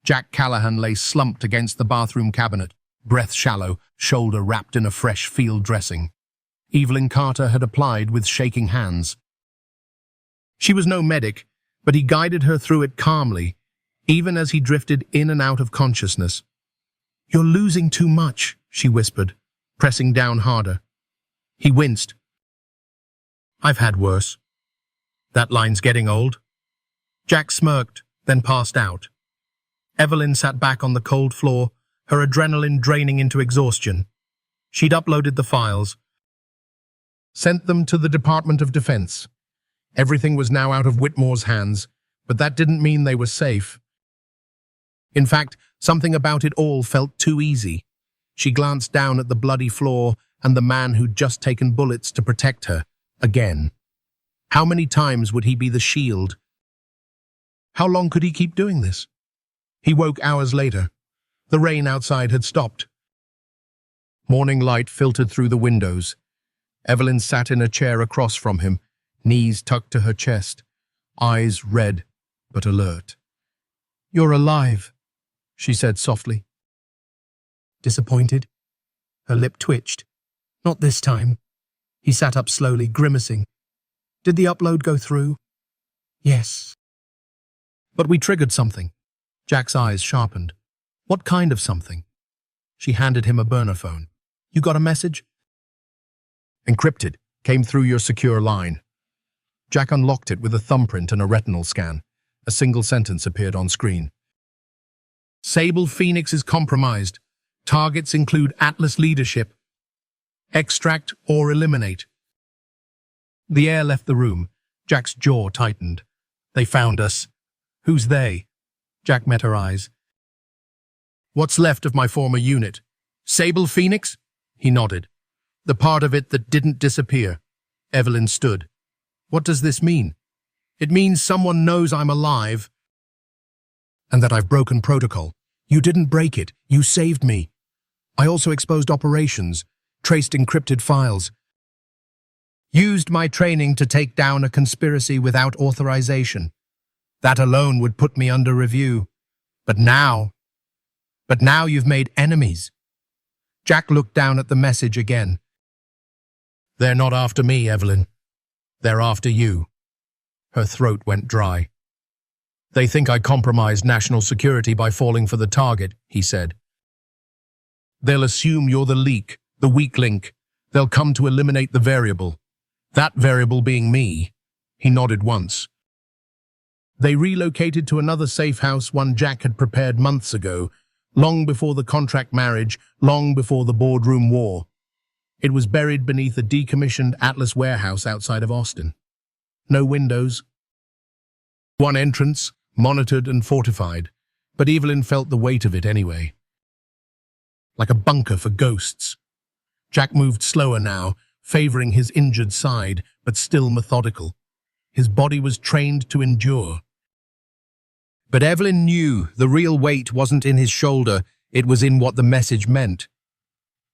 Jack Callahan lay slumped against the bathroom cabinet, breath shallow, shoulder wrapped in a fresh field dressing. Evelyn Carter had applied with shaking hands. She was no medic, but he guided her through it calmly, even as he drifted in and out of consciousness. "You're losing too much," she whispered, pressing down harder. He winced. "I've had worse." "That line's getting old." Jack smirked, then passed out. Evelyn sat back on the cold floor, her adrenaline draining into exhaustion. She'd uploaded the files, sent them to the Department of Defense. Everything was now out of Whitmore's hands, but that didn't mean they were safe. In fact, something about it all felt too easy. She glanced down at the bloody floor and the man who'd just taken bullets to protect her, again. How many times would he be the shield? How long could he keep doing this? He woke hours later. The rain outside had stopped. Morning light filtered through the windows. Evelyn sat in a chair across from him, knees tucked to her chest, eyes red but alert. "You're alive," she said softly. "Disappointed?" Her lip twitched. "Not this time." He sat up slowly, grimacing. "Did the upload go through?" "Yes." "But we triggered something." Jack's eyes sharpened. "What kind of something?" She handed him a burner phone. "You got a message?" "Encrypted. Came through your secure line." Jack unlocked it with a thumbprint and a retinal scan. A single sentence appeared on screen. "Sable Phoenix is compromised. Targets include Atlas leadership. Extract or eliminate." The air left the room. Jack's jaw tightened. "They found us." "Who's they?" Jack met her eyes. "What's left of my former unit? Sable Phoenix?" He nodded. "The part of it that didn't disappear." Evelyn stood. "What does this mean?" "It means someone knows I'm alive and that I've broken protocol. You didn't break it. You saved me. I also exposed operations, traced encrypted files, used my training to take down a conspiracy without authorization. That alone would put me under review. But now you've made enemies." Jack looked down at the message again. "They're not after me, Evelyn. They're after you." Her throat went dry. "They think I compromised national security by falling for the target," he said. "They'll assume you're the leak, the weak link. They'll come to eliminate the variable. That variable being me." He nodded once. They relocated to another safe house, one Jack had prepared months ago, long before the contract marriage, long before the boardroom war. It was buried beneath a decommissioned Atlas warehouse outside of Austin. No windows. One entrance, monitored and fortified, but Evelyn felt the weight of it anyway. Like a bunker for ghosts. Jack moved slower now, favoring his injured side, but still methodical. His body was trained to endure. But Evelyn knew the real weight wasn't in his shoulder, it was in what the message meant.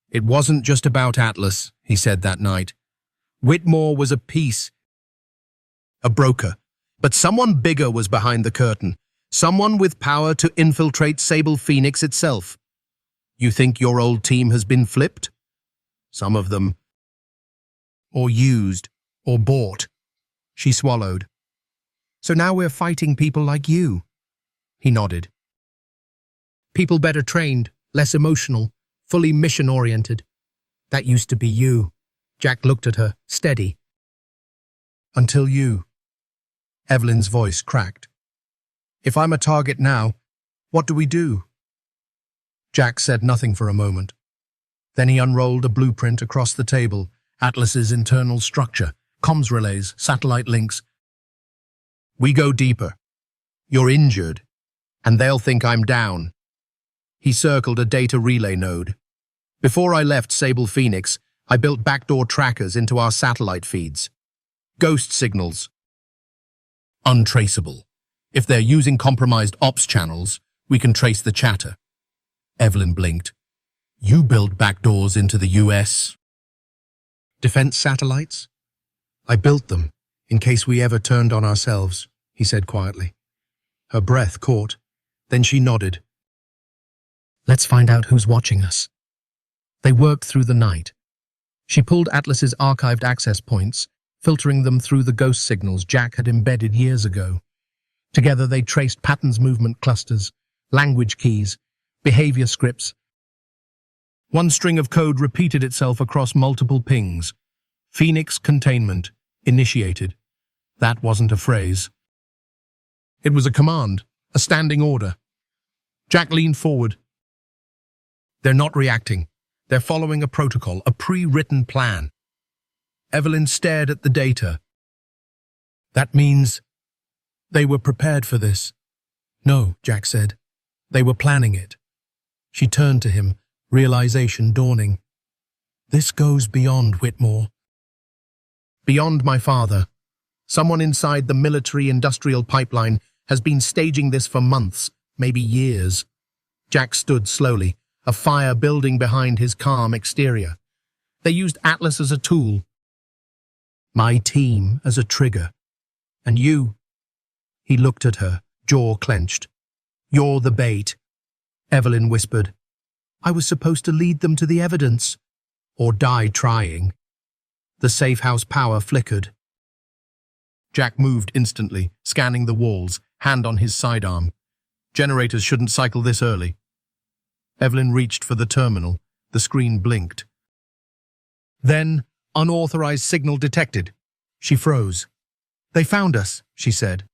"It wasn't just about Atlas," he said that night. "Whitmore was a piece, a broker, but someone bigger was behind the curtain, someone with power to infiltrate Sable Phoenix itself. You think your old team has been flipped? Some of them. Or used, or bought." She swallowed. "So now we're fighting people like you." He nodded. "People better trained, less emotional, fully mission-oriented. That used to be you." Jack looked at her, steady. Until you. Evelyn's voice cracked. If I'm a target now, what do we do? Jack said nothing for a moment. Then he unrolled a blueprint across the table, Atlas's internal structure, comms relays, satellite links. We go deeper. You're injured, and they'll think I'm down. He circled a data relay node. Before I left Sable Phoenix, I built backdoor trackers into our satellite feeds. Ghost signals. Untraceable. If they're using compromised ops channels, we can trace the chatter. Evelyn blinked. You build backdoors into the US? Defense satellites? I built them, in case we ever turned on ourselves, he said quietly. Her breath caught. Then she nodded. Let's find out who's watching us. They worked through the night. She pulled Atlas's archived access points, filtering them through the ghost signals Jack had embedded years ago. Together they traced patterns, movement clusters, language keys, behavior scripts. One string of code repeated itself across multiple pings. Phoenix containment initiated. That wasn't a phrase. It was a command, a standing order. Jack leaned forward. They're not reacting. They're following a protocol, a pre-written plan. Evelyn stared at the data. That means they were prepared for this. No, Jack said. They were planning it. She turned to him, realization dawning. This goes beyond Whitmore. Beyond my father. Someone inside the military-industrial pipeline has been staging this for months, maybe years. Jack stood slowly, a fire building behind his calm exterior. They used Atlas as a tool. My team as a trigger. And you. He looked at her, jaw clenched. You're the bait. Evelyn whispered. I was supposed to lead them to the evidence. Or die trying. The safe house power flickered. Jack moved instantly, scanning the walls, hand on his sidearm. Generators shouldn't cycle this early. Evelyn reached for the terminal. The screen blinked. Then, unauthorized signal detected. She froze. They found us, she said.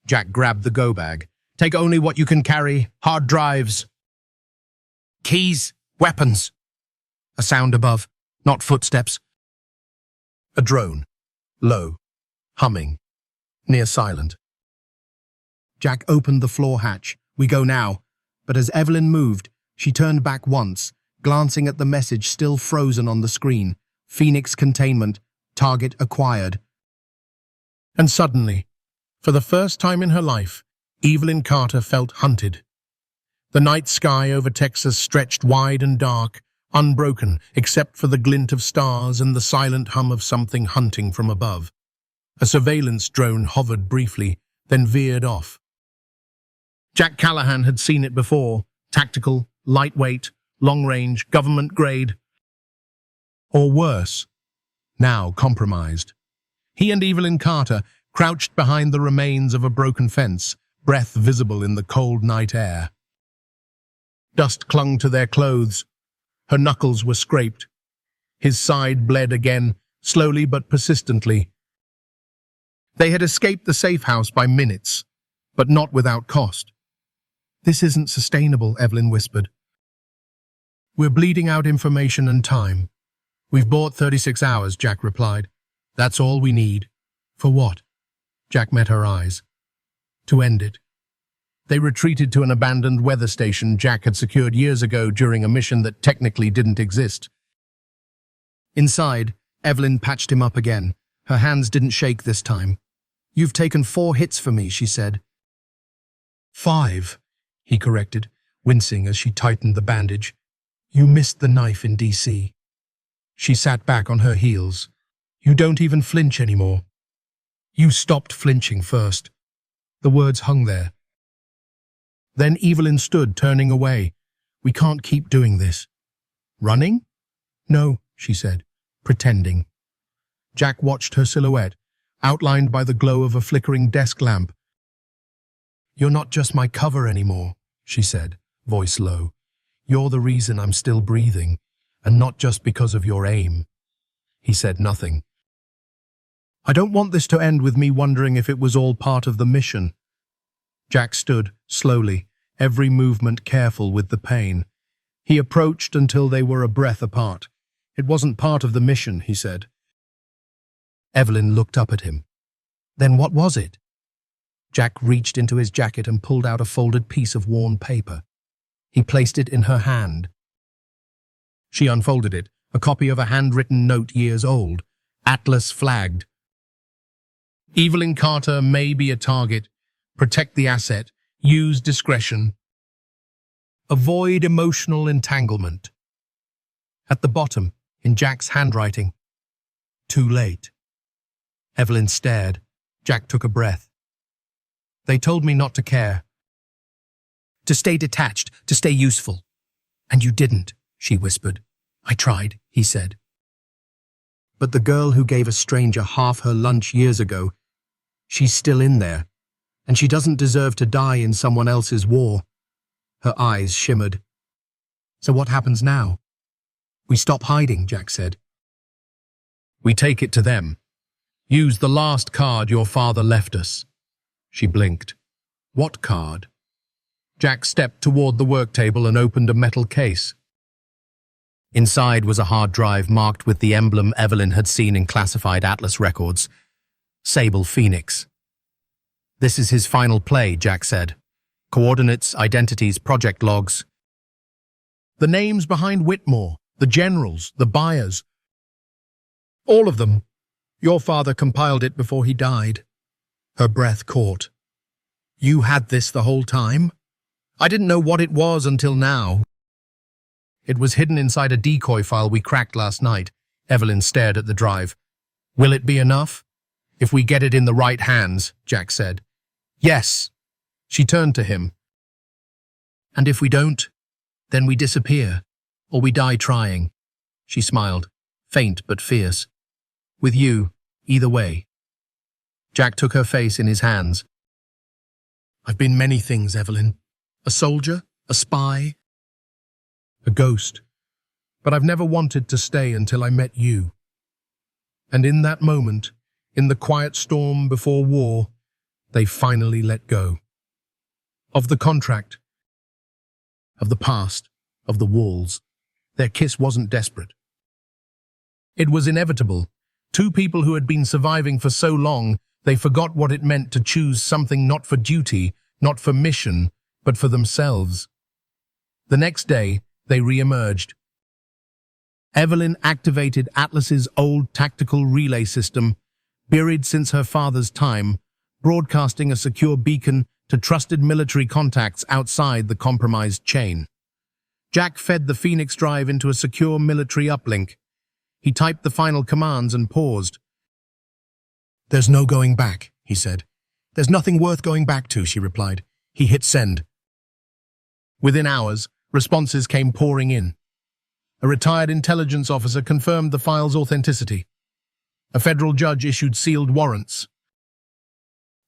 Jack grabbed the go bag. Take only what you can carry. Hard drives. Keys. Weapons. A sound above. Not footsteps. A drone. Low. Humming. Near silent. Jack opened the floor hatch. We go now. But as Evelyn moved, she turned back once, glancing at the message still frozen on the screen. Phoenix containment. Target acquired. And suddenly, for the first time in her life, Evelyn Carter felt hunted. The night sky over Texas stretched wide and dark, unbroken except for the glint of stars and the silent hum of something hunting from above. A surveillance drone hovered briefly, then veered off. Jack Callahan had seen it before. Tactical, lightweight, long-range, government-grade. Or worse, now compromised. He and Evelyn Carter crouched behind the remains of a broken fence, breath visible in the cold night air. Dust clung to their clothes. Her knuckles were scraped. His side bled again, slowly but persistently. They had escaped the safe house by minutes, but not without cost. This isn't sustainable, Evelyn whispered. We're bleeding out information and time. We've bought 36 hours, Jack replied. That's all we need. For what? Jack met her eyes. To end it. They retreated to an abandoned weather station Jack had secured years ago during a mission that technically didn't exist. Inside, Evelyn patched him up again. Her hands didn't shake this time. You've taken 4 hits for me, she said. 5, he corrected, wincing as she tightened the bandage. You missed the knife in DC. She sat back on her heels. You don't even flinch anymore. You stopped flinching first. The words hung there. Then Evelyn stood, turning away. We can't keep doing this. Running? No, she said, pretending. Jack watched her silhouette, outlined by the glow of a flickering desk lamp. You're not just my cover anymore, she said, voice low. You're the reason I'm still breathing, and not just because of your aim. He said nothing.
I don't want this to end with me wondering if it was all part of the mission. Jack stood, slowly, every movement careful with the pain. He approached until they were a breath apart. It wasn't part of the mission, he said.
Evelyn looked up at him. Then what was it? Jack reached into his jacket and pulled out a folded piece of worn paper. He placed it in her hand. She unfolded it, a copy of a handwritten note years old, Atlas flagged. Evelyn Carter may be a target. Protect the asset. Use discretion. Avoid emotional entanglement. At the bottom, in Jack's handwriting, too late. Evelyn stared. Jack took a breath. They told me not to care. To stay detached, to stay useful. And you didn't, she whispered. I tried, he said. But the girl who gave a stranger half her lunch years ago, she's still in there, and she doesn't deserve to die in someone else's war. Her eyes shimmered. So what happens now? We stop hiding, Jack said. We take it to them. Use the last card your father left us. She blinked. What card? Jack stepped toward the work table and opened a metal case. Inside was a hard drive marked with the emblem Evelyn had seen in classified Atlas records. Sable Phoenix. This is his final play, Jack said. Coordinates, identities, project logs. The names behind Whitmore, the generals, the buyers. All of them. Your father compiled it before he died. Her breath caught. You had this the whole time? I didn't know what it was until now. It was hidden inside a decoy file we cracked last night. Evelyn stared at the drive. Will it be enough? If we get it in the right hands, Jack said. Yes. She turned to him. And if we don't, then we disappear, or we die trying. She smiled, faint but fierce. With you, either way. Jack took her face in his hands. I've been many things, Evelyn. A soldier, a spy, a ghost. But I've never wanted to stay until I met you. And in that moment, in the quiet storm before war, they finally let go. Of the contract, of the past, of the walls. Their kiss wasn't desperate. It was inevitable. Two people who had been surviving for so long, they forgot what it meant to choose something not for duty, not for mission, but for themselves. The next day, they re-emerged. Evelyn activated Atlas's old tactical relay system, buried since her father's time, broadcasting a secure beacon to trusted military contacts outside the compromised chain. Jack fed the Phoenix drive into a secure military uplink. He typed the final commands and paused. There's no going back, he said. There's nothing worth going back to, she replied. He hit send. Within hours, responses came pouring in. A retired intelligence officer confirmed the file's authenticity. A federal judge issued sealed warrants.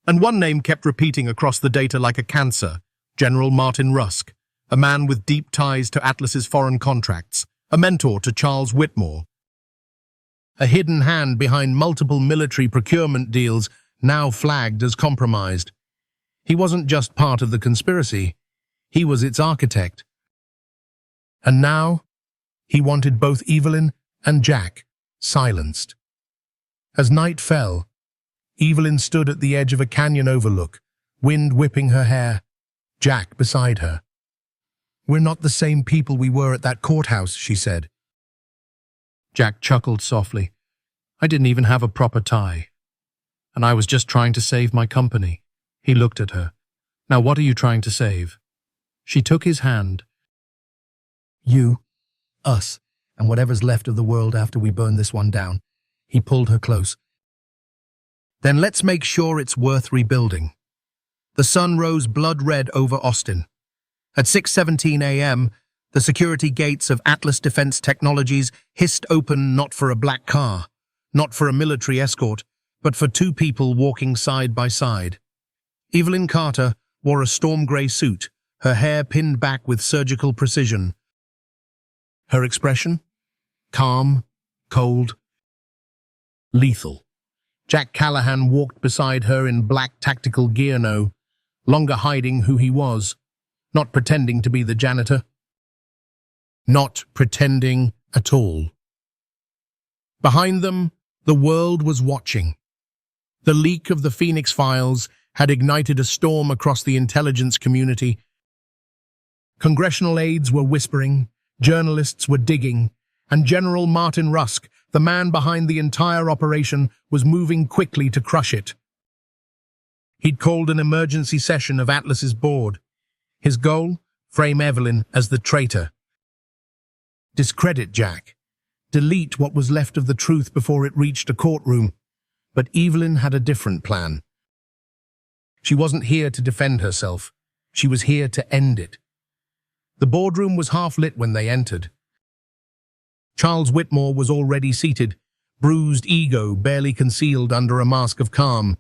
And one name kept repeating across the data like a cancer, General Martin Rusk, a man with deep ties to Atlas's foreign contracts, a mentor to Charles Whitmore. A hidden hand behind multiple military procurement deals now flagged as compromised. He wasn't just part of the conspiracy, he was its architect. And now, he wanted both Evelyn and Jack silenced. As night fell, Evelyn stood at the edge of a canyon overlook, wind whipping her hair, Jack beside her. We're not the same people we were at that courthouse, she said. Jack chuckled softly. I didn't even have a proper tie. And I was just trying to save my company. He looked at her. Now what are you trying to save? She took his hand. You, us, and whatever's left of the world after we burn this one down. He pulled her close. Then let's make sure it's worth rebuilding. The sun rose blood red over Austin. At 6:17 a.m., the security gates of Atlas Defense Technologies hissed open not for a black car, not for a military escort, but for two people walking side by side. Evelyn Carter wore a storm grey suit, her hair pinned back with surgical precision. Her expression? Calm, cold, lethal.
Jack Callahan walked beside her in black tactical gear, no longer hiding who he was, not pretending to be the janitor. Not pretending at all. Behind them, the world was watching. The leak of the Phoenix files had ignited a storm across the intelligence community. Congressional aides were whispering, journalists were digging, and General Martin Rusk, the man behind the entire operation, was moving quickly to crush it. He'd called an emergency session of Atlas's board. His goal? Frame Evelyn as the traitor. Discredit Jack. Delete what was left of the truth before it reached a courtroom. But Evelyn had a different plan. She wasn't here to defend herself. She was here to end it. The boardroom was half lit when they entered. Charles Whitmore was already seated, bruised ego barely concealed under a mask of calm.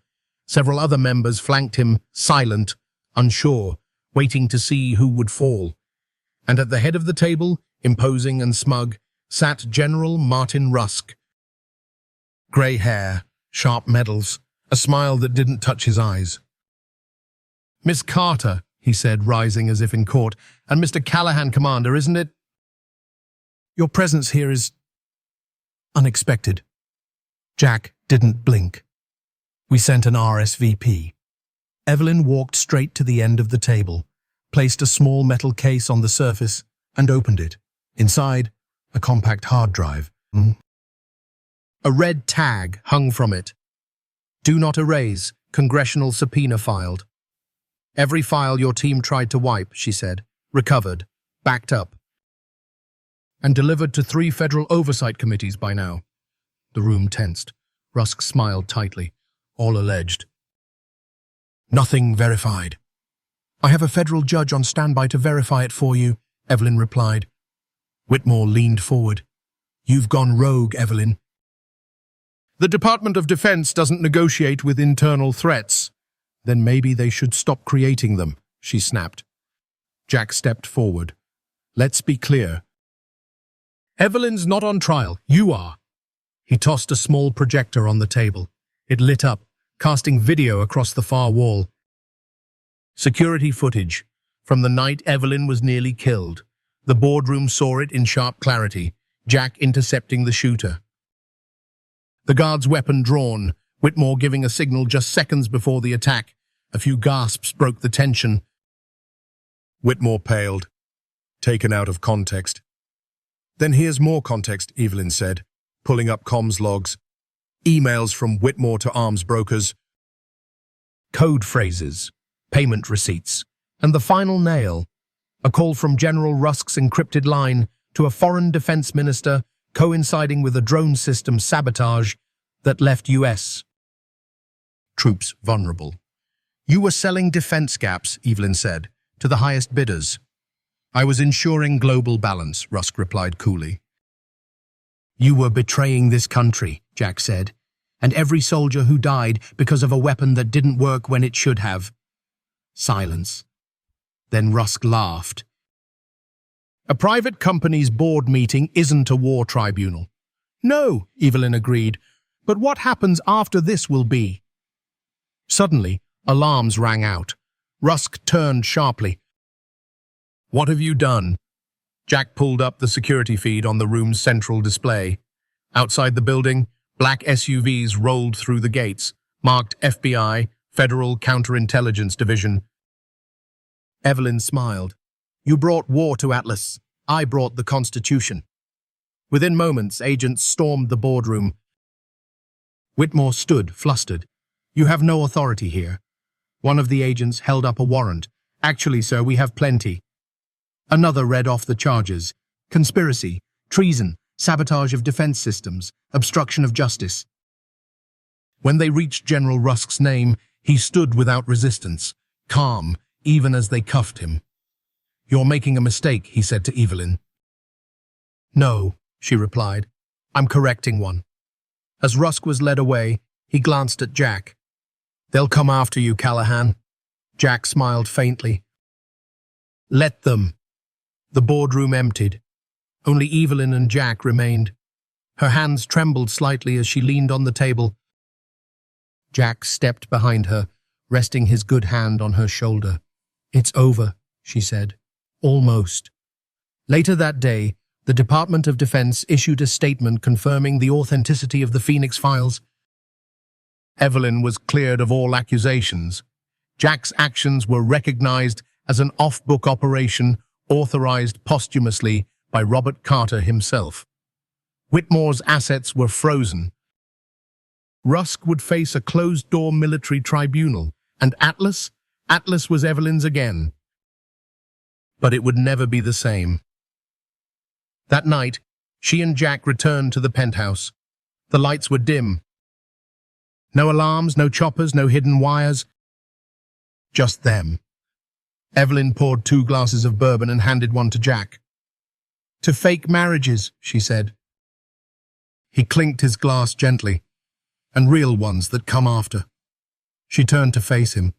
Several other members flanked him, silent, unsure, waiting to see who would fall. And at the head of the table, imposing and smug, sat General Martin Rusk. Grey hair, sharp medals, a smile that didn't touch his eyes. "Miss Carter," he said, rising as if in court, "and Mr. Callahan, Commander, isn't it? Your presence here is unexpected." Jack didn't blink. "We sent an RSVP. Evelyn walked straight to the end of the table, placed a small metal case on the surface, and opened it. Inside, a compact hard drive. A red tag hung from it. "Do not erase, congressional subpoena filed." "Every file your team tried to wipe," she said, "recovered, backed up, and delivered to 3 federal oversight committees by now." The room tensed. Rusk smiled tightly. "All alleged. Nothing verified." "I have a federal judge on standby to verify it for you," Evelyn replied. Whitmore leaned forward. "You've gone rogue, Evelyn." "The Department of Defense doesn't negotiate with internal threats." "Then maybe they should stop creating them," she snapped. Jack stepped forward. "Let's be clear. Evelyn's not on trial. You are." He tossed a small projector on the table. It lit up, casting video across the far wall. Security footage from the night Evelyn was nearly killed. The boardroom saw it in sharp clarity, Jack intercepting the shooter. The guard's weapon drawn, Whitmore giving a signal just seconds before the attack. A few gasps broke the tension. Whitmore paled, taken out of context. "Then here's more context," Evelyn said, pulling up comms logs. Emails from Whitmore to arms brokers. Code phrases, payment receipts, and the final nail, a call from General Rusk's encrypted line to a foreign defense minister coinciding with a drone system sabotage that left U.S. troops vulnerable. "You were selling defense gaps," Evelyn said, "to the highest bidders." "I was ensuring global balance," Rusk replied coolly. "You were betraying this country," Jack said, "and every soldier who died because of a weapon that didn't work when it should have." Silence. Then Rusk laughed. "A private company's board meeting isn't a war tribunal." "No," Evelyn agreed, "but what happens after this will be." Suddenly, alarms rang out. Rusk turned sharply. "What have you done?" Jack pulled up the security feed on the room's central display. Outside the building, black SUVs rolled through the gates, marked FBI, Federal Counterintelligence Division. Evelyn smiled. "You brought war to Atlas. I brought the Constitution." Within moments, agents stormed the boardroom. Whitmore stood, flustered. "You have no authority here." One of the agents held up a warrant. "Actually, sir, we have plenty." Another read off the charges: conspiracy, treason, sabotage of defense systems, obstruction of justice. When they reached General Rusk's name, he stood without resistance, calm, even as they cuffed him. "You're making a mistake," he said to Evelyn. "No," she replied. "I'm correcting one." As Rusk was led away, he glanced at Jack. "They'll come after you, Callahan." Jack smiled faintly. "Let them." The boardroom emptied. Only Evelyn and Jack remained. Her hands trembled slightly as she leaned on the table.
Jack stepped behind her, resting his good hand on her shoulder. "It's over," she said. "Almost." Later that day, the Department of Defense issued a statement confirming the authenticity of the Phoenix files.
Evelyn was cleared of all accusations. Jack's actions were recognized as an off-book operation authorized posthumously by Robert Carter himself. Whitmore's assets were frozen. Rusk would face a closed-door military tribunal, and Atlas was Evelyn's again. But it would never be the same. That night, she and Jack returned to the penthouse. The lights were dim. No alarms, no choppers, no hidden wires. Just them. Evelyn poured 2 glasses of bourbon and handed one to Jack. "To fake marriages," she said. He clinked his glass gently. "And real ones that come after." She turned to face him.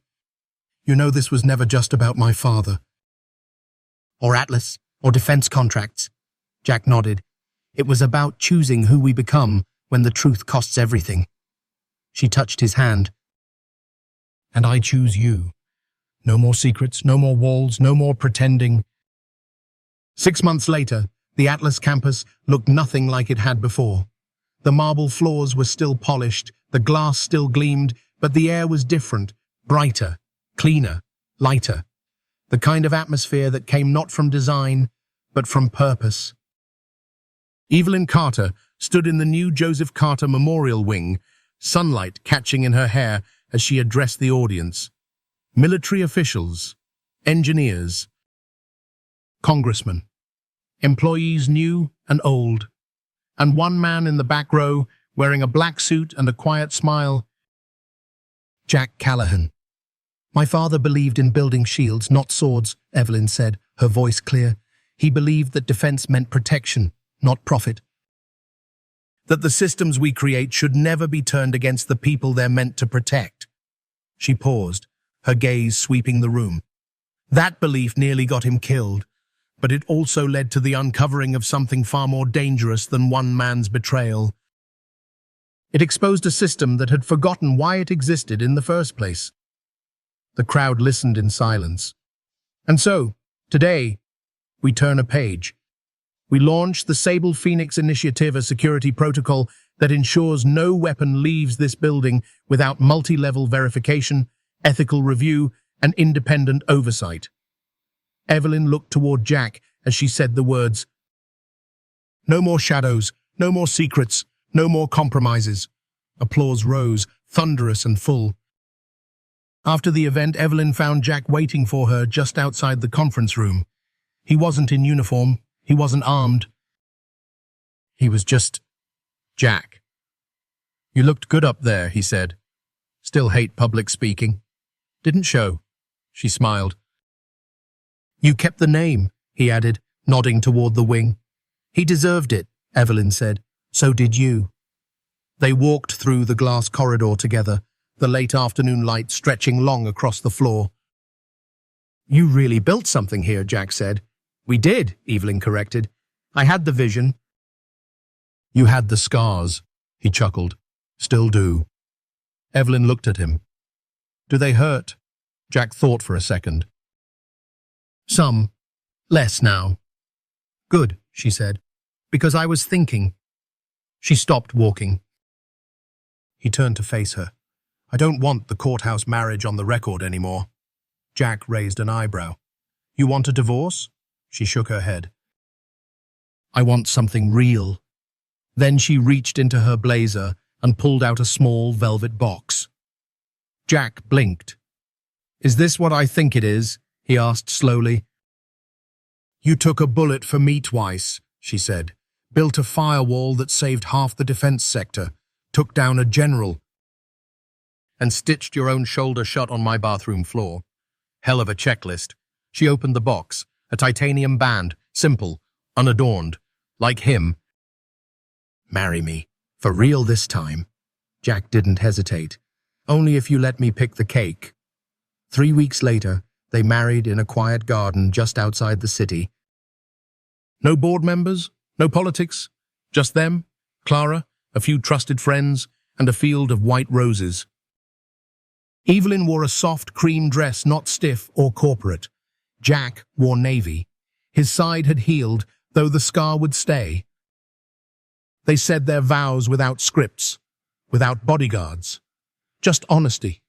"You know this was never just about my father."
"Or Atlas, or defense contracts." Jack nodded. "It was about choosing who we become when the truth costs everything." She touched his hand. "And I choose you. No more secrets, no more walls, no more pretending."
6 months later, the Atlas campus looked nothing like it had before. The marble floors were still polished, the glass still gleamed, but the air was different, brighter, cleaner, lighter. The kind of atmosphere that came not from design, but from purpose. Evelyn Carter stood in the new Joseph Carter Memorial Wing, sunlight catching in her hair as she addressed the audience. Military officials, engineers, congressmen, employees new and old, and one man in the back row wearing a black suit and a quiet smile.
Jack Callahan. "My father believed in building shields, not swords," Evelyn said, her voice clear. "He believed that defense meant protection, not profit.
That the systems we create should never be turned against the people they're meant to protect." She paused, her gaze sweeping the room. That belief nearly got him killed, but it also led to the uncovering of something far more dangerous than one man's betrayal. It exposed a system that had forgotten why it existed in the first place. The crowd listened in silence. And so, today, we turn a page. We launch the Sable Phoenix Initiative, a security protocol that ensures no weapon leaves this building without multi-level verification, ethical review, and independent oversight. Evelyn looked toward Jack as she said the words, "No more shadows, no more secrets, no more compromises." Applause rose, thunderous and full. After the event, Evelyn found Jack waiting for her just outside the conference room. He wasn't in uniform, he wasn't armed. He was just Jack. "You looked good up there," he said. "Still hate public speaking." "Didn't show." She smiled. "You kept the name," he added, nodding toward the wing. "He deserved it," Evelyn said. "So did you." They walked through the glass corridor together, the late afternoon light stretching long across the floor. "You really built something here," Jack said. "We did," Evelyn corrected. "I had the vision." "You had the scars," he chuckled. "Still do." Evelyn looked at him. "Do they hurt?" Jack thought for a second. "Some. Less now." "Good," she said, "because I was thinking." She stopped walking. He turned to face her. "I don't want the courthouse marriage on the record anymore." Jack raised an eyebrow. "You want a divorce?" She shook her head. "I want something real." Then she reached into her blazer and pulled out a small velvet box. Jack blinked. "Is this what I think it is?" he asked slowly. "You took a bullet for me twice," she said. "Built a firewall that saved half the defense sector, took down a general, and stitched your own shoulder shut on my bathroom floor. Hell of a checklist." She opened the box, a titanium band, simple, unadorned, like him. "Marry me. For real this time." Jack didn't hesitate. "Only if you let me pick the cake." 3 weeks later, they married in a quiet garden just outside the city. No board members, no politics, just them, Clara, a few trusted friends, and a field of white roses. Evelyn wore a soft cream dress, not stiff or corporate. Jack wore navy. His side had healed, though the scar would stay. They said their vows without scripts, without bodyguards, just honesty.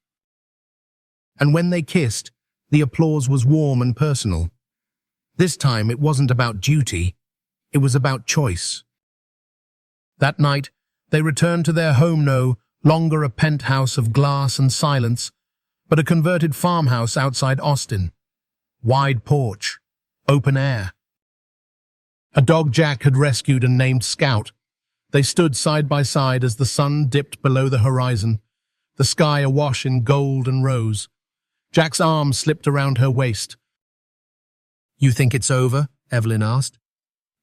And when they kissed, the applause was warm and personal. This time it wasn't about duty, it was about choice. That night, they returned to their home, no longer a penthouse of glass and silence, but a converted farmhouse outside Austin. Wide porch, open air. A dog Jack had rescued and named Scout. They stood side by side as the sun dipped below the horizon, the sky awash in gold and rose. Jack's arm slipped around her waist.
"You think it's over?" Evelyn asked.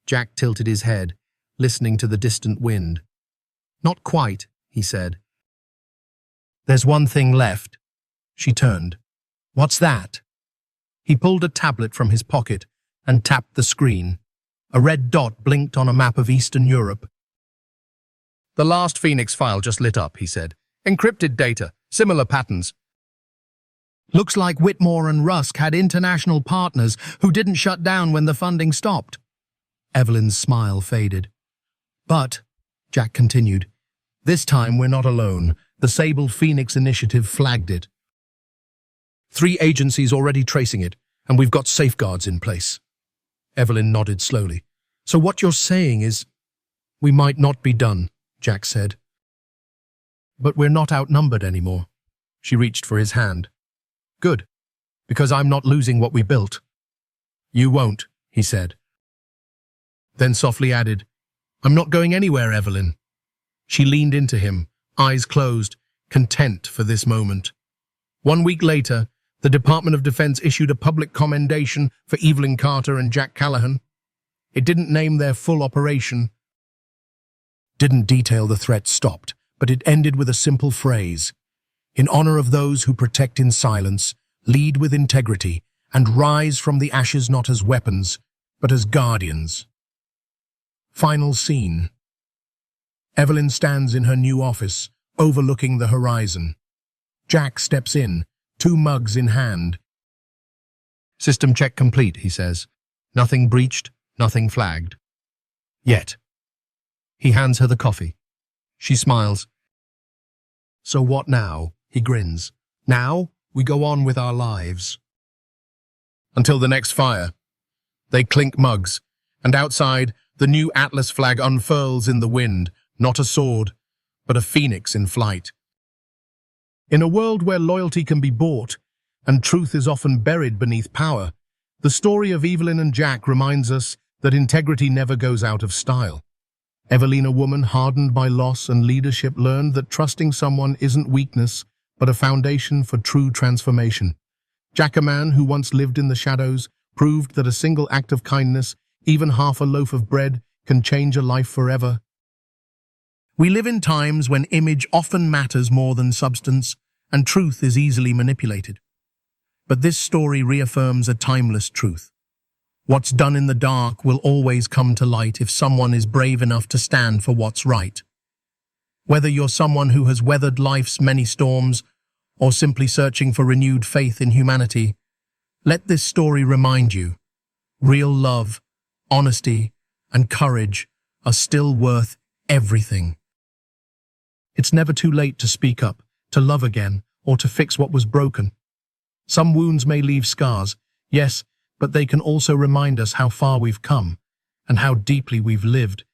Jack tilted his head, listening to the distant wind. "Not quite," he said. "There's one thing left." She turned. "What's that?" He pulled a tablet from his pocket and tapped the screen. A red dot blinked on a map of Eastern Europe. "The last Phoenix file just lit up," he said. "Encrypted data, similar patterns." "Looks like Whitmore and Rusk had international partners who didn't shut down when the funding stopped." Evelyn's smile faded. "But," Jack continued, "this time we're not alone. The Sable Phoenix Initiative flagged it. 3 agencies already tracing it, and we've got safeguards in place." Evelyn nodded slowly. "So what you're saying is, we might not be done," Jack said. "But we're not outnumbered anymore." She reached for his hand. "Good, because I'm not losing what we built." "You won't," he said. Then softly added, "I'm not going anywhere, Evelyn." She leaned into him, eyes closed, content for this moment. 1 week later, the Department of Defense issued a public commendation for Evelyn Carter and Jack Callahan. It didn't name their full operation, didn't detail the threat stopped, but it ended with a simple phrase: "In honor of those who protect in silence, lead with integrity, and rise from the ashes not as weapons, but as guardians." Final scene. Evelyn stands in her new office, overlooking the horizon. Jack steps in, 2 mugs in hand. "System check complete," he says. "Nothing breached, nothing flagged. Yet." He hands her the coffee. She smiles. "So what now?" He grins. "Now we go on with our lives." Until the next fire. They clink mugs, and outside, the new Atlas flag unfurls in the wind, not a sword, but a phoenix in flight. In a world where loyalty can be bought, and truth is often buried beneath power, the story of Evelyn and Jack reminds us that integrity never goes out of style. Evelyn, a woman hardened by loss and leadership, learned that trusting someone isn't weakness, but a foundation for true transformation. Jack, a man who once lived in the shadows, proved that a single act of kindness, even half a loaf of bread, can change a life forever. We live in times when image often matters more than substance, and truth is easily manipulated. But this story reaffirms a timeless truth. What's done in the dark will always come to light if someone is brave enough to stand for what's right. Whether you're someone who has weathered life's many storms or simply searching for renewed faith in humanity, let this story remind you, real love, honesty, and courage are still worth everything. It's never too late to speak up, to love again, or to fix what was broken. Some wounds may leave scars, yes, but they can also remind us how far we've come and how deeply we've lived